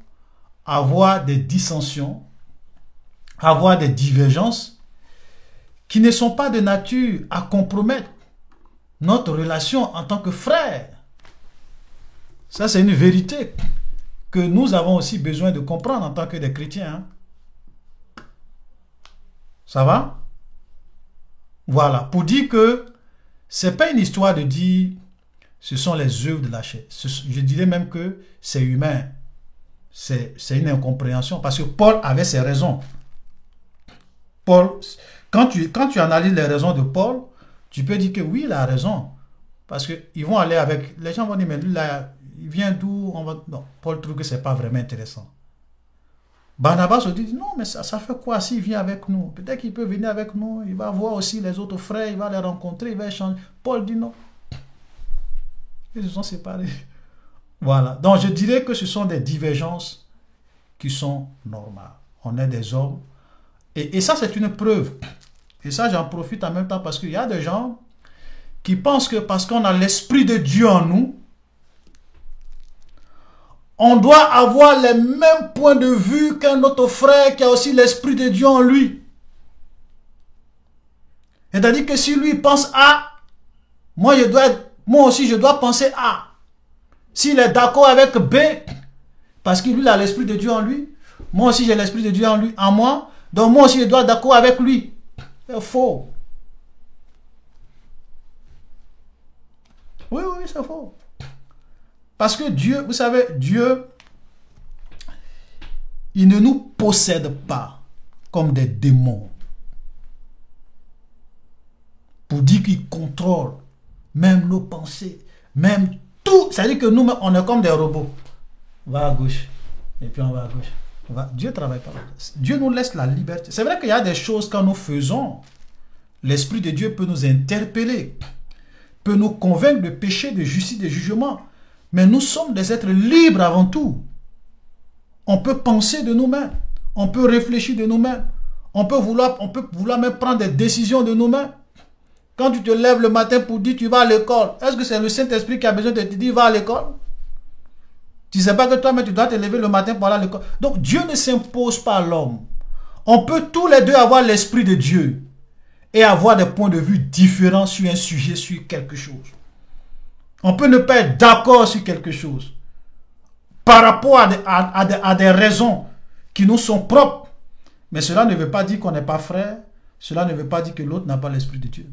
avoir des dissensions, avoir des divergences qui ne sont pas de nature à compromettre notre relation en tant que frères. Ça, c'est une vérité que nous avons aussi besoin de comprendre en tant que des chrétiens. Hein? Ça va? Voilà, pour dire que c'est pas une histoire de dire ce sont les œuvres de la chair. Je dirais même que c'est humain. C'est une incompréhension parce que Paul avait ses raisons. Paul, quand tu analyses les raisons de Paul, tu peux dire que oui, il a raison. Parce qu'ils vont aller avec... Les gens vont dire, mais lui, là, il vient d'où? Non, Paul trouve que c'est pas vraiment intéressant. Barnabas se dit, non, mais ça fait quoi s'il vient avec nous? Peut-être qu'il peut venir avec nous, il va voir aussi les autres frères, il va les rencontrer, il va échanger. Paul dit non. Ils se sont séparés. Voilà. Donc, je dirais que ce sont des divergences qui sont normales. On est des hommes. Et ça, c'est une preuve. Et ça, j'en profite en même temps parce qu'il y a des gens qui pensent que parce qu'on a l'Esprit de Dieu en nous, on doit avoir les mêmes points de vue qu'un autre frère qui a aussi l'Esprit de Dieu en lui. C'est-à-dire que si lui pense A, moi aussi je dois penser A. S'il est d'accord avec B, parce qu'il a l'Esprit de Dieu en lui, moi aussi j'ai l'Esprit de Dieu en lui, en moi, donc moi aussi je dois être d'accord avec lui. C'est faux. Oui, c'est faux. Parce que Dieu, vous savez, Dieu, il ne nous possède pas comme des démons. Pour dire qu'il contrôle même nos pensées, même tout. C'est-à-dire que nous, on est comme des robots. On va à gauche, et puis on va à gauche. Dieu ne travaille pas. Dieu nous laisse la liberté. C'est vrai qu'il y a des choses quand nous faisons, l'Esprit de Dieu peut nous interpeller, peut nous convaincre de péché, de justice, de jugement. Mais nous sommes des êtres libres avant tout. On peut penser de nous-mêmes. On peut réfléchir de nous-mêmes. On peut vouloir même prendre des décisions de nous-mêmes. Quand tu te lèves le matin pour dire tu vas à l'école, est-ce que c'est le Saint-Esprit qui a besoin de te dire va à l'école? Tu ne sais pas que toi-même tu dois te lever le matin pour aller à l'école. Donc Dieu ne s'impose pas à l'homme. On peut tous les deux avoir l'Esprit de Dieu et avoir des points de vue différents sur un sujet, sur quelque chose. On peut ne pas être d'accord sur quelque chose par rapport à des raisons qui nous sont propres. Mais cela ne veut pas dire qu'on n'est pas frère. Cela ne veut pas dire que l'autre n'a pas l'Esprit de Dieu.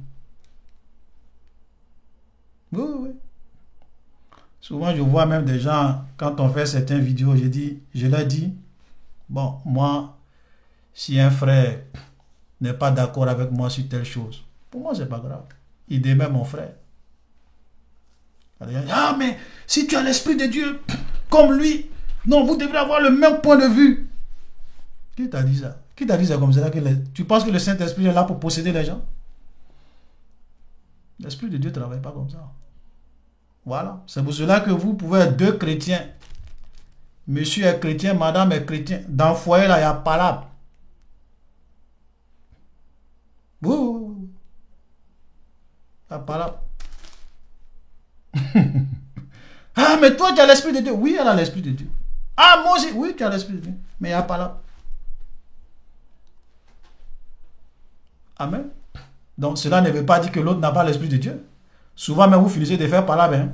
Oui. Souvent, je vois même des gens, quand on fait certaines vidéos, je leur dis, bon, moi, si un frère n'est pas d'accord avec moi sur telle chose, pour moi, c'est pas grave. Il est même mon frère. Ah, mais si tu as l'Esprit de Dieu comme lui, non, vous devrez avoir le même point de vue. Qui t'a dit ça? Qui t'a dit ça comme ça? Tu penses que le Saint-Esprit est là pour posséder les gens? L'Esprit de Dieu ne travaille pas comme ça. Voilà. C'est pour cela que vous pouvez être deux chrétiens. Monsieur est chrétien, madame est chrétien. Dans le foyer, là, il y a palabre. Oui. Il y a palabre. Ah, mais toi, tu as l'Esprit de Dieu. Oui, elle a l'Esprit de Dieu. Ah, moi aussi. Oui, tu as l'Esprit de Dieu. Mais il n'y a pas là. Amen. Donc, cela ne veut pas dire que l'autre n'a pas l'Esprit de Dieu. Souvent, même vous finissez de faire palabre. Hein?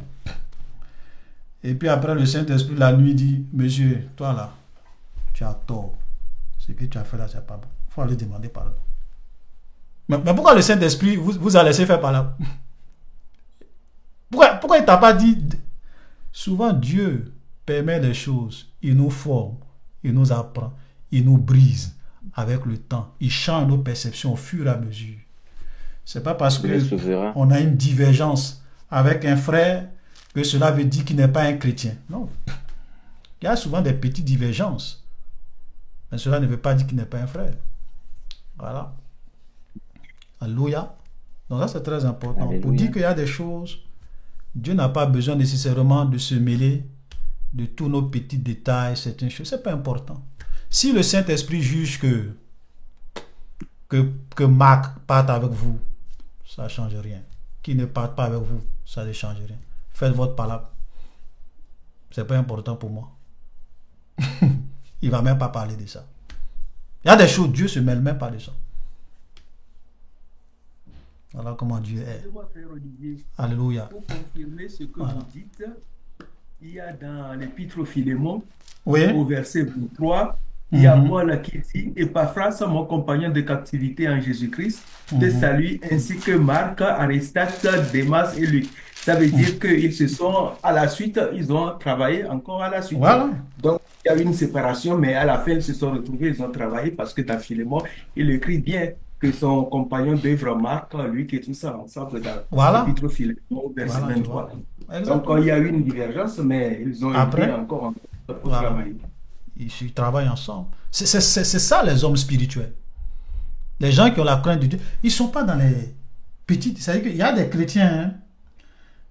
Et puis après, le Saint-Esprit, la nuit, dit, monsieur, toi là, tu as tort. Ce que tu as fait là, c'est pas bon. Il faut aller demander pardon. Mais pourquoi le Saint-Esprit vous a laissé faire palabre? Pourquoi il ne t'a pas dit? Souvent, Dieu permet les choses. Il nous forme, il nous apprend, il nous brise avec le temps. Il change nos perceptions au fur et à mesure. Ce n'est pas parce qu'on a une divergence avec un frère que cela veut dire qu'il n'est pas un chrétien. Non. Il y a souvent des petites divergences. Mais cela ne veut pas dire qu'il n'est pas un frère. Voilà. Alléluia. Donc ça, c'est très important. Alléluia. Pour dire qu'il y a des choses, Dieu n'a pas besoin nécessairement de se mêler de tous nos petits détails, certaines choses. Ce n'est pas important. Si le Saint-Esprit juge que Marc parte avec vous, ça ne change rien. Qu'il ne parte pas avec vous, ça ne change rien. Faites votre palabre. Ce n'est pas important pour moi. Il ne va même pas parler de ça. Il y a des choses, Dieu ne se mêle même pas de ça. Voilà comment Dieu est. Alléluia. Pour confirmer ce que vous dites, il y a dans l'épître au Philémon, oui, au verset 3, il y a Paul qui dit « Epaphras, mon compagnon de captivité en Jésus-Christ, te salue, ainsi que Marc, Aristarque, Démas et Luc. » Ça veut dire qu'ils se sont, à la suite, ils ont travaillé encore à la suite. Voilà. Donc, il y a eu une séparation, mais à la fin, ils se sont retrouvés, ils ont travaillé parce que dans Philémon, il écrit bien que son compagnon d'œuvre Marc, lui qui est tout ça ensemble dans l'épître Philémon, verset 23. Donc, il y a eu une divergence, mais ils ont été encore pour travailler. Ils travaillent ensemble. C'est ça les hommes spirituels. Les gens qui ont la crainte de Dieu, ils ne sont pas dans les petites... C'est-à-dire qu'il y a des chrétiens, hein,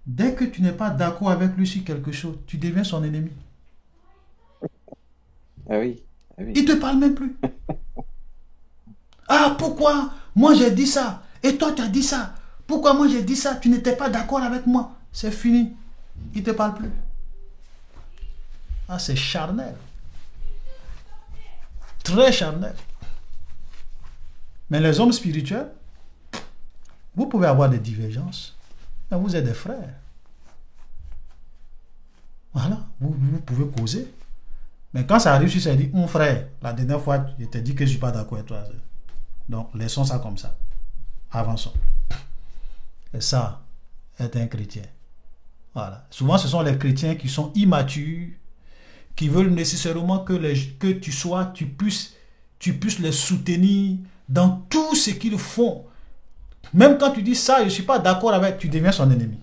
Dès que tu n'es pas d'accord avec lui sur quelque chose, tu deviens son ennemi. Ah oui. Ah oui. Il ne te parle même plus. Ah, pourquoi moi j'ai dit ça et toi tu as dit ça? Pourquoi moi j'ai dit ça? Tu n'étais pas d'accord avec moi. C'est fini. Il ne te parle plus. Ah, c'est charnel. Très charnel. Mais les hommes spirituels, vous pouvez avoir des divergences, mais vous êtes des frères. Voilà, vous pouvez causer. Mais quand ça arrive, si ça dit, mon frère, la dernière fois, je t'ai dit que je ne suis pas d'accord avec toi. Donc, laissons ça comme ça. Avançons. Et ça, être un chrétien. Voilà. Souvent, ce sont les chrétiens qui sont immatures, qui veulent nécessairement que tu puisses les soutenir dans tout ce qu'ils font. Même quand tu dis ça, je ne suis pas d'accord avec, tu deviens son ennemi.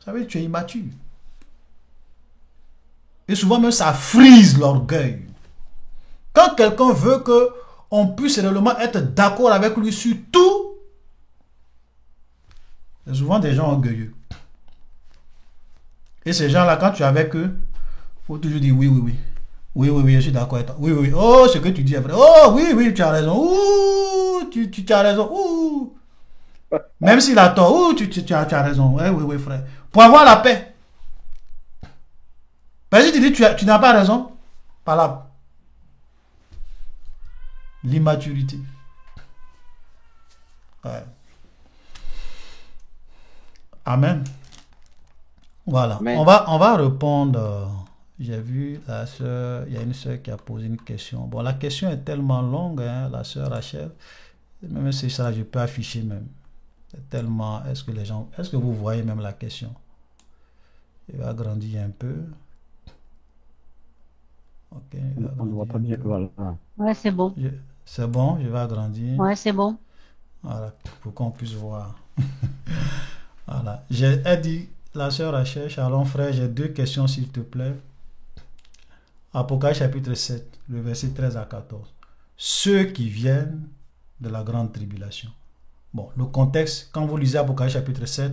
Ça veut dire que tu es immature. Et souvent même ça frise l'orgueil. Quand quelqu'un veut qu'on puisse réellement être d'accord avec lui sur tout, c'est souvent des gens orgueilleux. Et ces gens-là, quand tu es avec eux, il faut toujours dire oui, oui, oui. Oui, oui, oui, je suis d'accord avec toi. Oui, oui, oui. Oh, ce que tu dis est vrai. Oh, oui, oui, tu as raison. Ouh, tu as raison. Ouh. Même s'il a tort. Ouh, tu as raison. Oui, oui, oui, frère. Pour avoir la paix. Vas-y, tu dis tu n'as pas raison. Pas là. L'immaturité. Ouais. Amen. Voilà. Amen. On va répondre. J'ai vu la soeur, il y a une soeur qui a posé une question. Bon, la question est tellement longue, hein, la soeur Rachel. Même si ça, je peux afficher même. C'est tellement. Est-ce que vous voyez même la question? Je vais agrandir un peu. Ok. On ne voit pas bien. Voilà. Ouais, c'est bon. C'est bon, je vais agrandir. Ouais, c'est bon. Voilà, pour qu'on puisse voir. Voilà. J'ai dit, la soeur Rachel, Shalom frère, j'ai 2 questions s'il te plaît. Apocalypse chapitre 7, le verset 13 à 14. Ceux qui viennent de la grande tribulation. Bon, le contexte, quand vous lisez Apocalypse chapitre 7,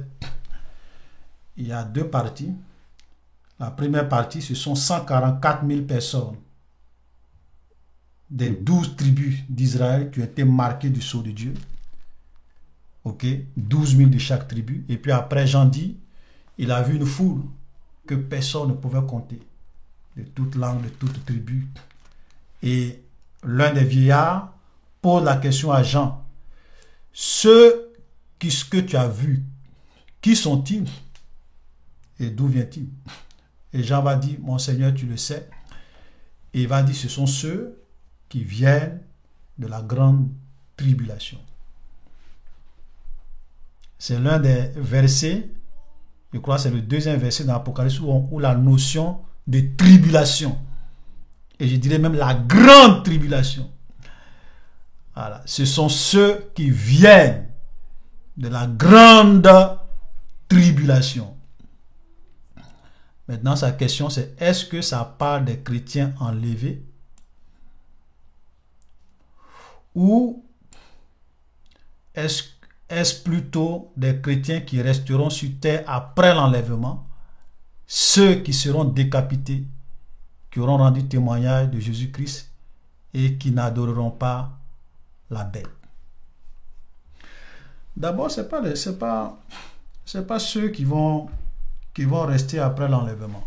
il y a 2 parties. La première partie, ce sont 144 000 personnes des 12 tribus d'Israël qui ont été marquées du sceau de Dieu. Ok, 12 000 de chaque tribu. Et puis après, Jean dit, il a vu une foule que personne ne pouvait compter, de toute langue, de toute tribu. Et l'un des vieillards pose la question à Jean, ceux que tu as vus, qui sont-ils et d'où vient-il? Et Jean va dire, mon Seigneur, tu le sais. Et il va dire, ce sont ceux qui viennent de la grande tribulation. C'est l'un des versets, je crois que c'est le 2e verset dans l'Apocalypse où la notion de tribulation, et je dirais même la grande tribulation, voilà, ce sont ceux qui viennent de la grande tribulation. Maintenant, sa question c'est, est-ce que ça parle des chrétiens enlevés ou est-ce plutôt des chrétiens qui resteront sur terre après l'enlèvement, ceux qui seront décapités, qui auront rendu témoignage de Jésus-Christ et qui n'adoreront pas la bête? D'abord, c'est pas ceux qui vont rester après l'enlèvement.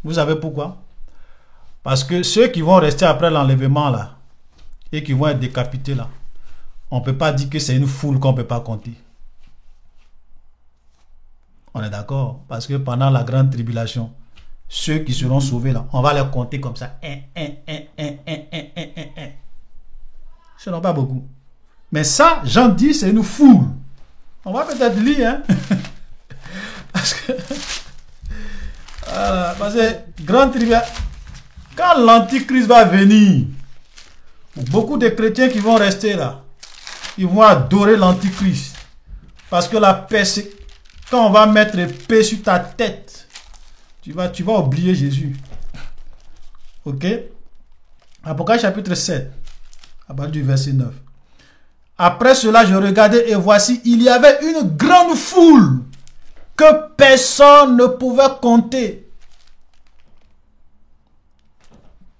Vous savez pourquoi? Parce que ceux qui vont rester après l'enlèvement là et qui vont être décapités là, on ne peut pas dire que c'est une foule qu'on ne peut pas compter. On est d'accord? Parce que pendant la grande tribulation, ceux qui seront sauvés là, on va les compter comme ça. Ce n'est pas beaucoup. Mais ça, Jean dit, c'est une foule. On va peut-être lire, hein? Parce que grande tribulation, quand l'antichrist va venir, beaucoup de chrétiens qui vont rester là, ils vont adorer l'antichrist. Parce que la paix, quand on va mettre paix sur ta tête, tu vas oublier Jésus. Ok? Apocalypse chapitre 7, à partir du verset 9. Après cela, je regardais et voici, il y avait une grande foule que personne ne pouvait compter.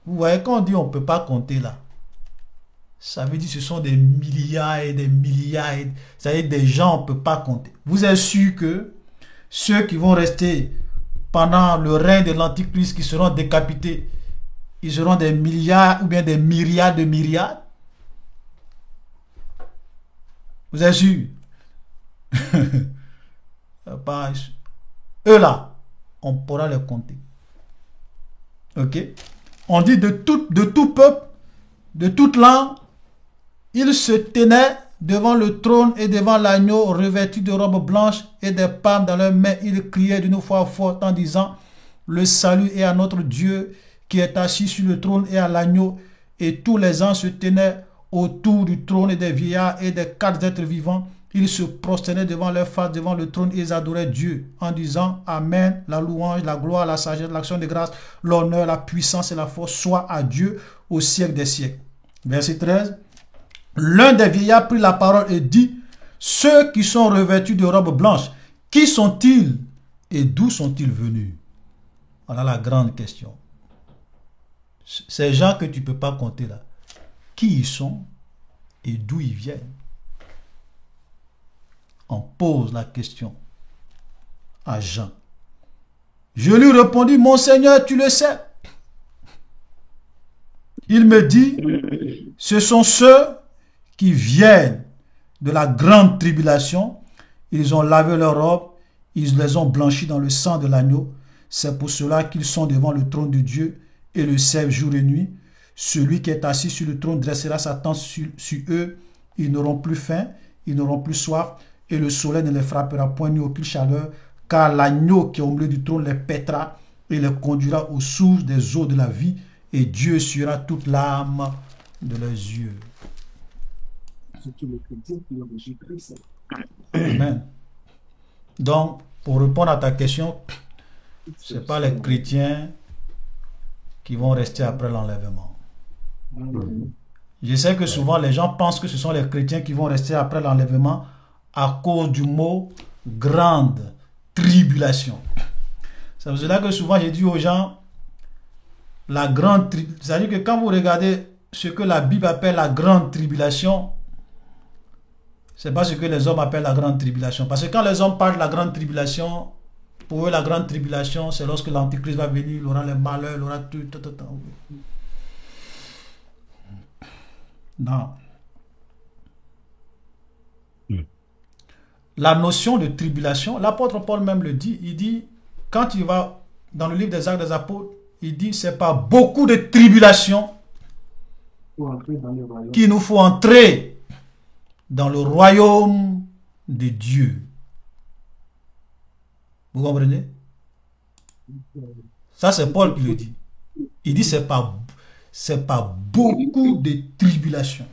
Vous voyez, quand on dit on ne peut pas compter là, ça veut dire que ce sont des milliards et des milliards. Ça veut dire des gens, on ne peut pas compter. Vous êtes sûr que ceux qui vont rester pendant le règne de l'Antichrist, qui seront décapités, ils seront des milliards ou bien des myriades de myriades? Vous êtes sûr? Eux là, on pourra les compter. Ok? On dit de tout peuple, de toute langue, ils se tenaient devant le trône et devant l'agneau revêtu de robes blanches et des palmes dans leurs mains. Ils criaient d'une voix forte en disant: le salut est à notre Dieu qui est assis sur le trône et à l'agneau. Et tous les ans se tenaient autour du trône et des vieillards et des 4 êtres vivants. Ils se prosternaient devant leur face, devant le trône, et ils adoraient Dieu en disant: Amen, la louange, la gloire, la sagesse, l'action de grâce, l'honneur, la puissance et la force soient à Dieu au siècle des siècles. Verset 13. L'un des vieillards prit la parole et dit: ceux qui sont revêtus de robes blanches, qui sont-ils et d'où sont-ils venus? Voilà la grande question. Ces gens que tu ne peux pas compter là, qui ils sont et d'où ils viennent? On pose la question à Jean. Je lui répondis: mon Seigneur, tu le sais. Il me dit: ce sont ceux qui viennent de la grande tribulation. Ils ont lavé leurs robes, ils les ont blanchis dans le sang de l'agneau. C'est pour cela qu'ils sont devant le trône de Dieu et le servent jour et nuit. Celui qui est assis sur le trône dressera sa tente sur eux. Ils n'auront plus faim, ils n'auront plus soif, et le soleil ne les frappera point ni aucune chaleur, car l'agneau qui est au milieu du trône les pètera et les conduira aux sources des eaux de la vie, et Dieu essuiera toute l'âme de leurs yeux. Amen. Donc, pour répondre à ta question, ce n'est pas les chrétiens qui vont rester après l'enlèvement. Je sais que souvent les gens pensent que ce sont les chrétiens qui vont rester après l'enlèvement à cause du mot grande tribulation. C'est pour cela que souvent j'ai dit aux gens, la grande tribulation, c'est-à-dire que quand vous regardez ce que la Bible appelle la grande tribulation, c'est pas ce que les hommes appellent la grande tribulation. Parce que quand les hommes parlent de la grande tribulation, pour eux la grande tribulation, c'est lorsque l'Antichrist va venir, il aura les malheurs, il aura tout. Non. La notion de tribulation, l'apôtre Paul même le dit, il dit, quand il va dans le livre des Actes des Apôtres, il dit, c'est pas beaucoup de tribulations qu'il nous faut entrer dans le royaume de Dieu. Vous comprenez? Ça, c'est Paul qui le dit. Il dit, c'est pas beaucoup de tribulations.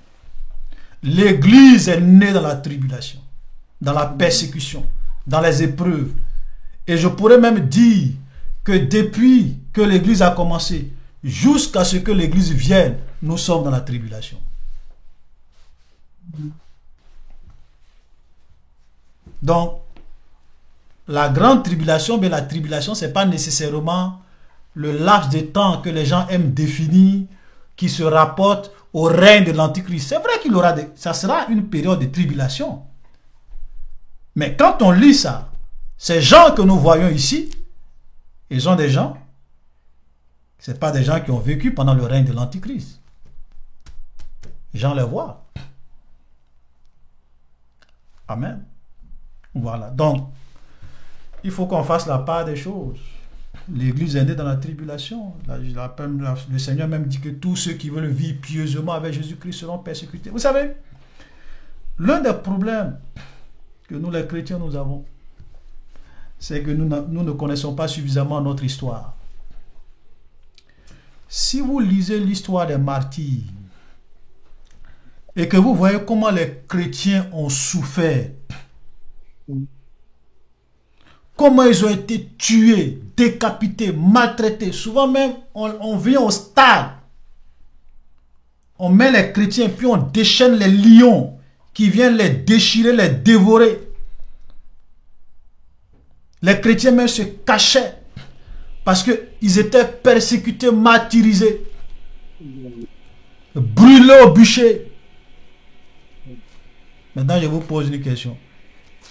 L'Église est née dans la tribulation, dans la persécution, dans les épreuves. Et je pourrais même dire que depuis que l'Église a commencé, jusqu'à ce que l'Église vienne, nous sommes dans la tribulation. Donc, la grande tribulation, mais la tribulation, ce n'est pas nécessairement le laps de temps que les gens aiment définir, qui se rapporte au règne de l'Antichrist. C'est vrai qu'il aura ça sera une période de tribulation. Mais quand on lit ça, ces gens que nous voyons ici, ils sont des gens, ce n'est pas des gens qui ont vécu pendant le règne de l'Antichrist. Les gens les voient. Amen. Voilà. Donc, il faut qu'on fasse la part des choses. L'Église est née dans la tribulation. Le Seigneur même dit que tous ceux qui veulent vivre pieusement avec Jésus-Christ seront persécutés. Vous savez, l'un des problèmes que nous les chrétiens nous avons, c'est que nous ne connaissons pas suffisamment notre histoire. Si vous lisez l'histoire des martyrs et que vous voyez comment les chrétiens ont souffert, comment ils ont été tués, décapités, maltraités. Souvent même, on vient au stade. On met les chrétiens, puis on déchaîne les lions qui viennent les déchirer, les dévorer. Les chrétiens même se cachaient parce qu'ils étaient persécutés, martyrisés, brûlés au bûcher. Maintenant, je vous pose une question.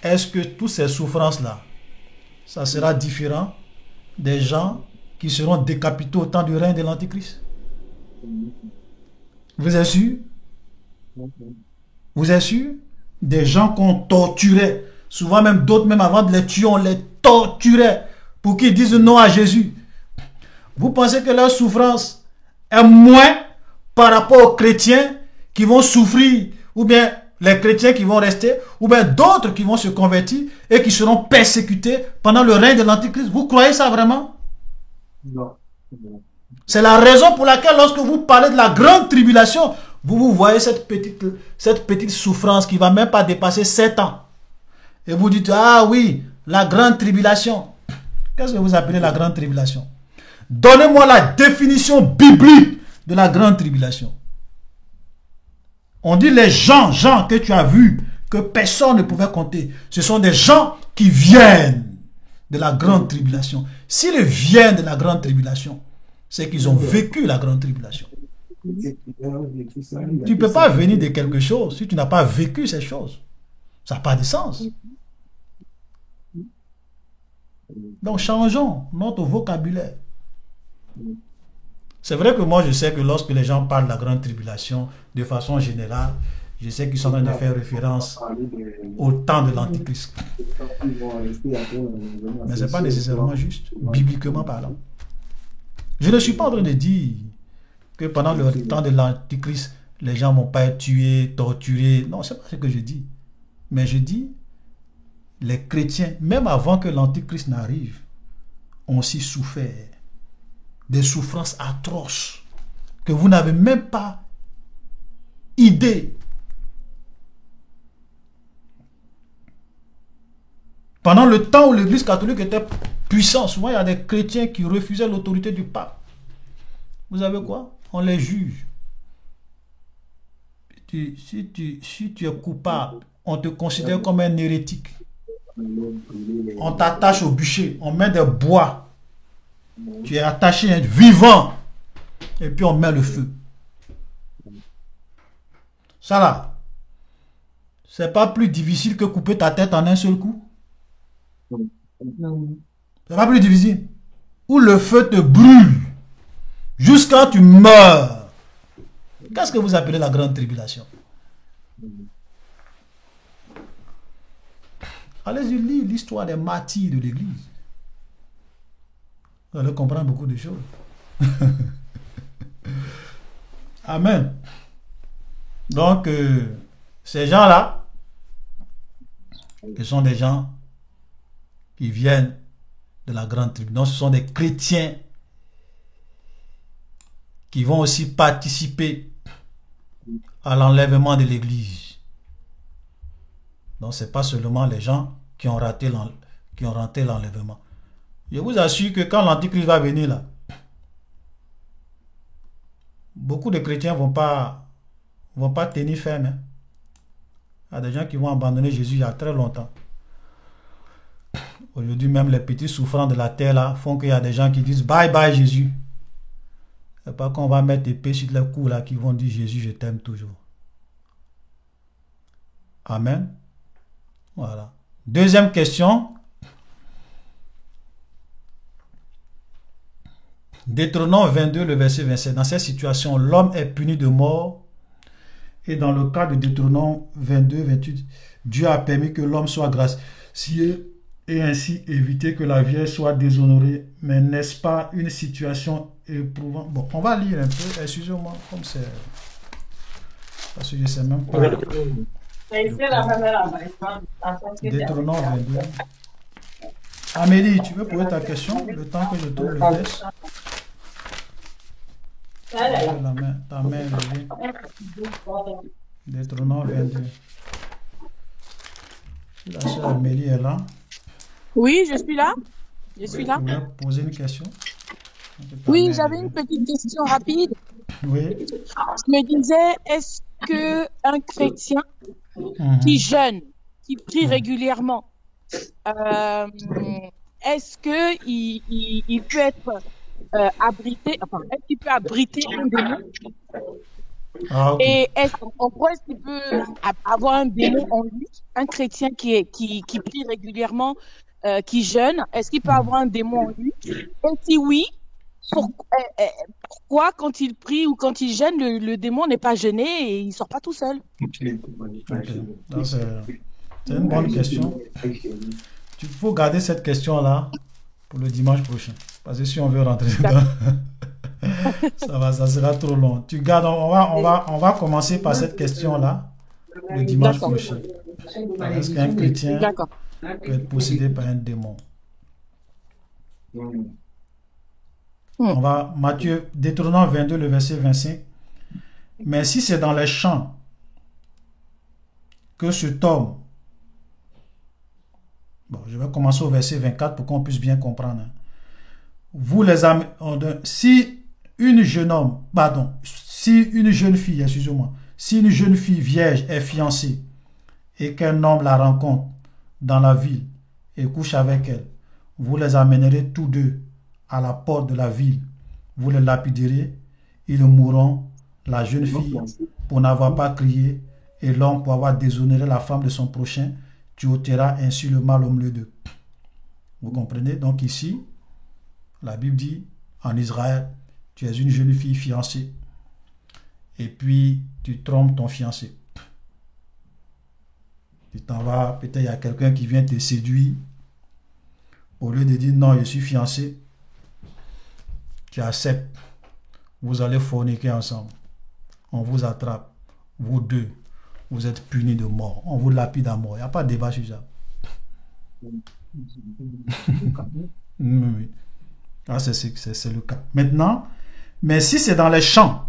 Est-ce que toutes ces souffrances-là, ça sera différent des gens qui seront décapités au temps du règne de l'Antichrist? Vous êtes sûr? Vous êtes sûr? Des gens qu'on torturait, souvent même d'autres, même avant de les tuer, on les torturait pour qu'ils disent non à Jésus. Vous pensez que leur souffrance est moins par rapport aux chrétiens qui vont souffrir, ou bien les chrétiens qui vont rester, ou bien d'autres qui vont se convertir et qui seront persécutés pendant le règne de l'Antichrist? Vous croyez ça vraiment? Non. C'est la raison pour laquelle lorsque vous parlez de la grande tribulation, vous voyez cette petite souffrance qui ne va même pas dépasser 7 ans. Et vous dites, ah oui, la grande tribulation. Qu'est-ce que vous appelez la grande tribulation? Donnez-moi la définition biblique de la grande tribulation. On dit les gens que tu as vus, que personne ne pouvait compter. Ce sont des gens qui viennent de la grande tribulation. S'ils viennent de la grande tribulation, c'est qu'ils ont vécu la grande tribulation. Tu ne peux pas venir de quelque chose si tu n'as pas vécu ces choses. Ça n'a pas de sens. Donc changeons notre vocabulaire. C'est vrai que moi je sais que lorsque les gens parlent de la grande tribulation, de façon générale, je sais qu'ils sont en train de faire référence au temps de l'Antichrist. Mais ce n'est pas nécessairement juste, bibliquement parlant. Je ne suis pas en train de dire que pendant le temps de l'Antichrist, les gens ne vont pas être tués, torturés. Non, ce n'est pas ce que je dis. Mais je dis, les chrétiens, même avant que l'Antichrist n'arrive, ont aussi souffert des souffrances atroces que vous n'avez même pas idée. Pendant le temps où l'Église catholique était puissante, souvent il y a des chrétiens qui refusaient l'autorité du pape. Vous savez quoi? On les juge. Si tu es coupable, on te considère comme un hérétique. On t'attache au bûcher, on met des bois. Tu es attaché vivant. Et puis on met le feu. Ça là, c'est pas plus difficile que couper ta tête en un seul coup? C'est pas plus difficile. Ou le feu te brûle jusqu'à tu meurs. Qu'est-ce que vous appelez la grande tribulation? Allez-y lire l'histoire des martyrs de l'Église. Vous allez comprendre beaucoup de choses. Amen. Donc, ces gens-là, ce sont des gens qui viennent de la grande tribulation. Ce sont des chrétiens qui vont aussi participer à l'enlèvement de l'Église. Donc, ce n'est pas seulement les gens qui ont raté l'enlèvement. Je vous assure que quand l'Antichrist va venir là, beaucoup de chrétiens ne vont pas tenir ferme. Hein. Il y a des gens qui vont abandonner Jésus il y a très longtemps. Aujourd'hui, même les petits souffrants de la terre là font qu'il y a des gens qui disent bye bye Jésus. C'est pas qu'on va mettre épée sur les coups là qui vont dire Jésus, je t'aime toujours. Amen. Voilà. Deuxième question. Deutéronome 22, le verset 27. Dans cette situation, l'homme est puni de mort. Et dans le cas de Deutéronome 22, 28, Dieu a permis que l'homme soit gracié et ainsi éviter que la vierge soit déshonorée. Mais n'est-ce pas une situation éprouvante? Bon, on va lire un peu. Excusez-moi, comme c'est... Parce que je ne sais même pas. Deutéronome 22. Amélie, tu veux poser ta question le temps que je trouve le texte? Ta main levée. Deutéronome 22. La sœur Amélie est là. Oui, je suis là. Je suis là. Vous voulez poser une question? Oui, j'avais une petite question rapide. Oui. Je me disais, est-ce qu'un chrétien qui jeûne, qui prie régulièrement, est-ce que il peut être abrité, enfin, est-ce qu'il peut abriter un démon? Ah, ok. Et en quoi est-ce qu'il peut avoir un démon en lui, un chrétien qui prie régulièrement, qui jeûne, est-ce qu'il peut avoir un démon en lui? Et si oui, pourquoi quand il prie ou quand il jeûne, le démon n'est pas gêné et il sort pas tout seul? Okay. C'est une bonne question. Il faut garder cette question-là pour le dimanche prochain. Parce que si on veut rentrer dedans, ça sera trop long. Tu gardes, on va commencer par cette question-là le dimanche prochain. Est-ce qu'un chrétien peut être possédé par un démon? On va, Matthieu, Deutéronome 22, le verset 25. Mais si c'est dans les champs que cet homme, bon, je vais commencer au verset 24 pour qu'on puisse bien comprendre. Vous les amis, si une jeune fille, excusez-moi, si une jeune fille vierge est fiancée et qu'un homme la rencontre dans la ville et couche avec elle, vous les amènerez tous deux à la porte de la ville, vous les lapiderez, ils mourront, la jeune fille pour n'avoir pas crié et l'homme pour avoir déshonoré la femme de son prochain, tu ôteras ainsi le mal au milieu d'eux. Vous comprenez? Donc ici, la Bible dit, en Israël, tu es une jeune fille fiancée et puis tu trompes ton fiancé. Tu t'en vas, peut-être il y a quelqu'un qui vient te séduire. Au lieu de dire non, je suis fiancé, tu acceptes. Vous allez forniquer ensemble. On vous attrape. Vous deux, vous êtes punis de mort. On vous lapide à mort. Il n'y a pas de débat sur ça. Oui. Ah, c'est le cas. Maintenant, mais si c'est dans les champs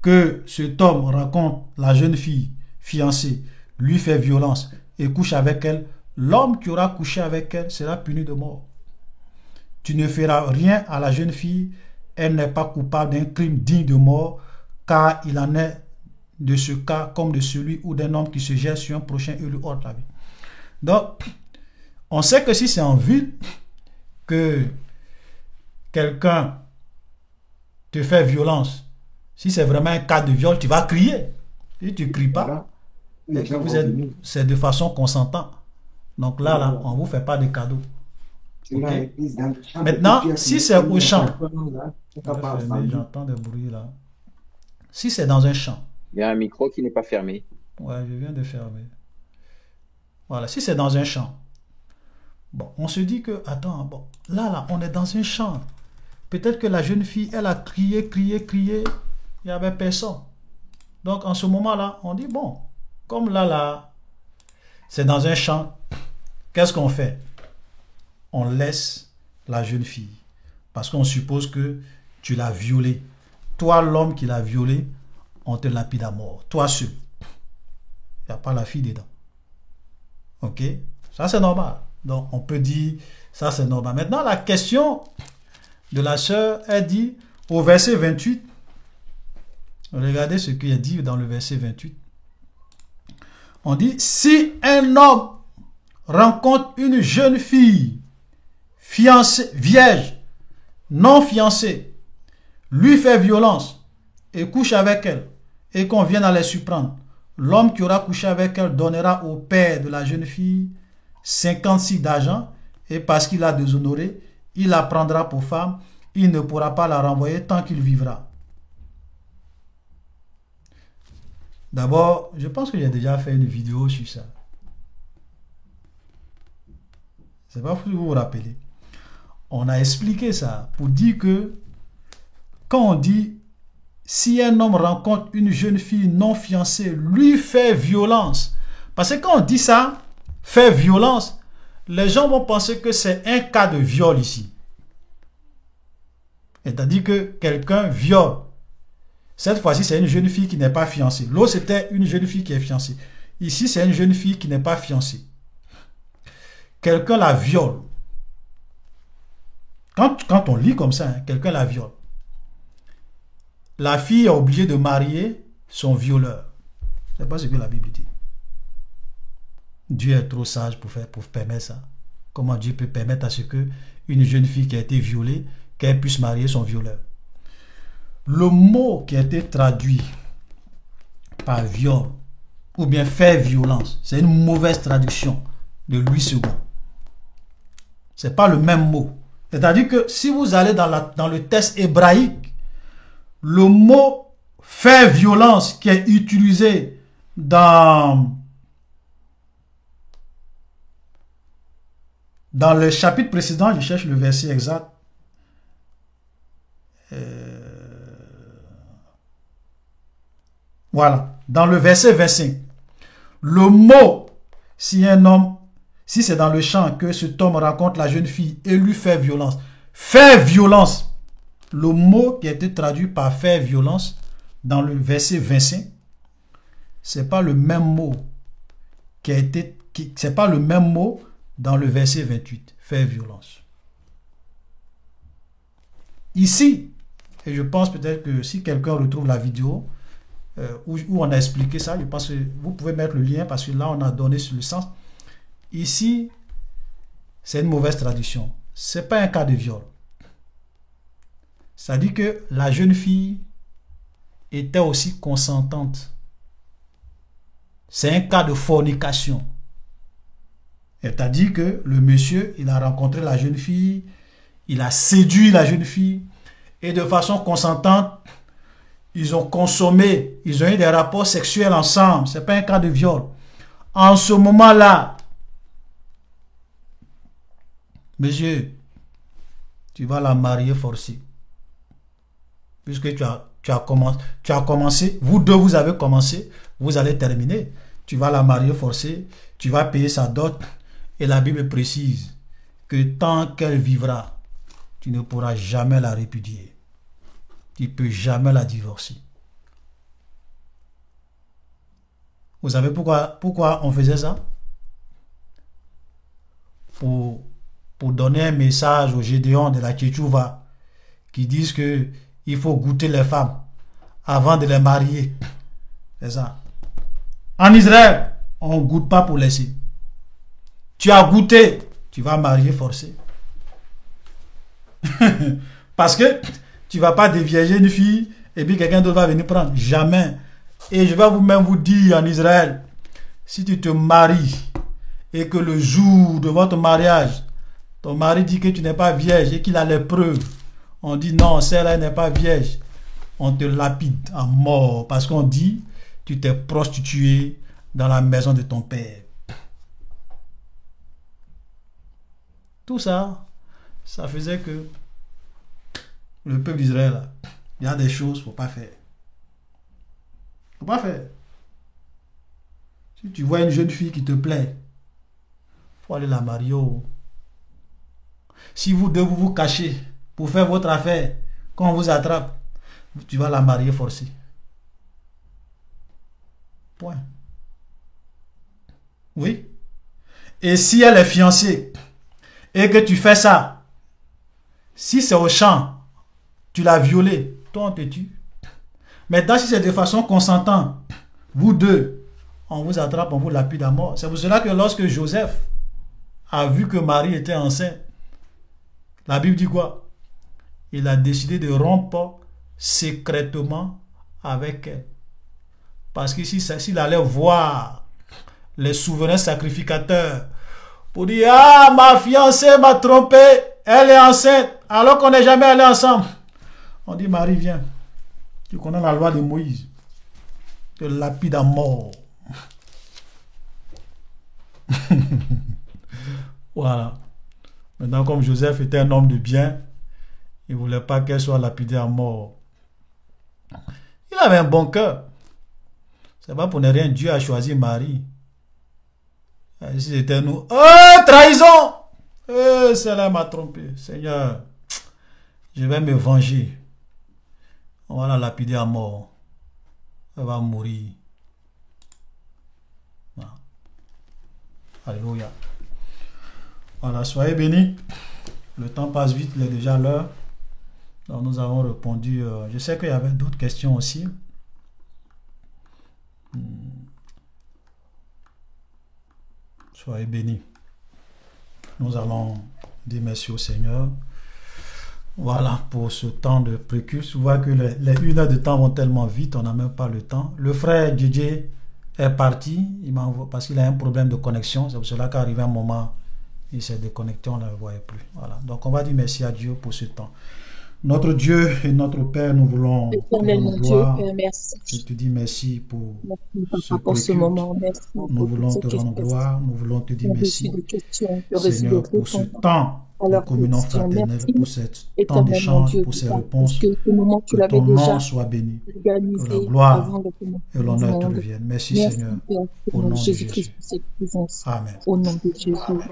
que cet homme rencontre la jeune fille fiancée, lui fait violence et couche avec elle, l'homme qui aura couché avec elle sera puni de mort. Tu ne feras rien à la jeune fille, elle n'est pas coupable d'un crime digne de mort, car il en est de ce cas comme de celui ou d'un homme qui se jette sur un prochain et lui ôte la vie. Donc, on sait que si c'est en ville que quelqu'un te fait violence, si c'est vraiment un cas de viol, tu vas crier. Si tu ne cries pas, c'est de façon consentante. Donc là, on ne vous fait pas de cadeaux. Okay. Maintenant, si c'est au champ, j'entends des bruits là. Si c'est dans un champ, il y a un micro qui n'est pas fermé. Ouais, je viens de fermer. Voilà, si c'est dans un champ, bon, on se dit que, attends, bon, là, on est dans un champ. Peut-être que la jeune fille, elle a crié, il n'y avait personne. Donc, en ce moment-là, on dit, bon, comme là, c'est dans un champ, qu'est-ce qu'on fait? On laisse la jeune fille. Parce qu'on suppose que tu l'as violée. Toi, l'homme qui l'a violée, on te lapide à mort. Toi seul. Il n'y a pas la fille dedans. Ok? Ça, c'est normal. Donc, on peut dire, ça, c'est normal. Maintenant, la question de la sœur, elle dit, au verset 28, regardez ce qu'il est dit dans le verset 28. On dit, si un homme rencontre une jeune fille, fiancée, vierge, non fiancée, lui fait violence et couche avec elle, et qu'on vienne à les surprendre, l'homme qui aura couché avec elle donnera au père de la jeune fille 56 d'argent, et parce qu'il a déshonoré, il la prendra pour femme, il ne pourra pas la renvoyer tant qu'il vivra. D'abord, je pense que j'ai déjà fait une vidéo sur ça. C'est pas si vous vous rappelez. On a expliqué ça pour dire que quand on dit si un homme rencontre une jeune fille non fiancée, lui fait violence. Parce que quand on dit ça, fait violence, les gens vont penser que c'est un cas de viol ici. C'est-à-dire que quelqu'un viole. Cette fois-ci, c'est une jeune fille qui n'est pas fiancée. L'autre, c'était une jeune fille qui est fiancée. Ici, c'est une jeune fille qui n'est pas fiancée. Quelqu'un la viole. Quand on lit comme ça, hein, quelqu'un la viole. La fille est obligée de marier son violeur. C'est pas ce que la Bible dit. Dieu est trop sage pour permettre ça. Comment Dieu peut permettre à ce que une jeune fille qui a été violée, qu'elle puisse marier son violeur? Le mot qui a été traduit par viol ou bien faire violence, c'est une mauvaise traduction de Louis II. C'est pas le même mot. C'est-à-dire que si vous allez dans le texte hébraïque, le mot faire violence qui est utilisé dans le chapitre précédent, je cherche le verset exact. Voilà, dans le verset 25. Le mot, si c'est dans le champ que cet homme rencontre la jeune fille et lui fait violence. Faire violence. Le mot qui a été traduit par faire violence dans le verset 25, c'est pas le même mot c'est pas le même mot dans le verset 28. Faire violence. Ici, et je pense peut-être que si quelqu'un retrouve la vidéo où on a expliqué ça, je pense que vous pouvez mettre le lien parce que là on a donné sur le sens. Ici, c'est une mauvaise traduction. C'est pas un cas de viol. Ça dit que la jeune fille était aussi consentante. C'est un cas de fornication. C'est-à-dire que le monsieur, il a rencontré la jeune fille, il a séduit la jeune fille, et de façon consentante, ils ont consommé, ils ont eu des rapports sexuels ensemble. Ce n'est pas un cas de viol. En ce moment-là, monsieur, tu vas la marier forcée. Puisque tu as commencé, vous deux, vous avez commencé, vous allez terminer. Tu vas la marier forcée, tu vas payer sa dot. Et la Bible précise que tant qu'elle vivra, tu ne pourras jamais la répudier. Tu ne peux jamais la divorcer. Vous savez pourquoi on faisait ça? Pour donner un message aux Gédéons de la Tchétchouva qui disent que il faut goûter les femmes avant de les marier. C'est ça. En Israël, on ne goûte pas pour laisser. Tu as goûté, tu vas marier forcé. Parce que tu ne vas pas dévierger une fille et puis quelqu'un d'autre va venir prendre. Jamais. Et je vais même vous dire en Israël, si tu te maries et que le jour de votre mariage, ton mari dit que tu n'es pas vierge et qu'il a les preuves, on dit non, celle-là n'est pas vierge, on te lapide à mort parce qu'on dit tu t'es prostitué dans la maison de ton père. Tout ça, ça faisait que le peuple d'Israël, il y a des choses qu'il ne faut pas faire. Il ne faut pas faire. Si tu vois une jeune fille qui te plaît, il faut aller la marier. Si vous deux vous cachez pour faire votre affaire, quand on vous attrape, tu vas la marier forcée. Point. Oui. Et si elle est fiancée et que tu fais ça, si c'est au champ, tu l'as violée, toi on te tue. Maintenant, si c'est de façon consentante, vous deux, on vous attrape, on vous lapide à mort. C'est pour cela que lorsque Joseph a vu que Marie était enceinte, la Bible dit quoi? Il a décidé de rompre secrètement avec elle. Parce que s'il allait voir les souverains sacrificateurs pour dire « Ah, ma fiancée m'a trompé, elle est enceinte, alors qu'on n'est jamais allé ensemble. » On dit « Marie, viens. Tu connais la loi de Moïse. Te lapide à mort. » Voilà. Maintenant, comme Joseph était un homme de bien, il ne voulait pas qu'elle soit lapidée à mort. Il avait un bon cœur. C'est pas pour ne rien, Dieu a choisi Marie. Si c'était nous, oh, trahison! Celle-là m'a trompé. Seigneur, je vais me venger. On va la lapider à mort. Elle va mourir. Voilà. Alléluia. Voilà, soyez bénis. Le temps passe vite, il est déjà l'heure. Donc nous avons répondu. Je sais qu'il y avait d'autres questions aussi. Soyez bénis. Nous allons dire merci au Seigneur. Voilà pour ce temps de précursus. Vous voyez que les 1 heure de temps vont tellement vite, on n'a même pas le temps. Le frère DJ est parti parce qu'il a un problème de connexion. C'est pour cela qu'arrivé un moment, il s'est déconnecté, on ne le voyait plus. Voilà. Donc on va dire merci à Dieu pour ce temps. Notre Dieu et notre Père, nous voulons te rendre gloire. Je te dis merci pour ce moment. Merci nous voulons te rendre gloire. Nous voulons te dire merci, Seigneur, pour ce temps de communion fraternelle, pour ce temps d'échange, pour ces réponses. Que ton nom soit béni. Que la gloire et l'honneur te reviennent. Merci, Seigneur, au nom de Jésus. Amen.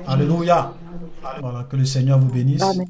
Alléluia. Voilà, que le Seigneur vous bénisse. Amen.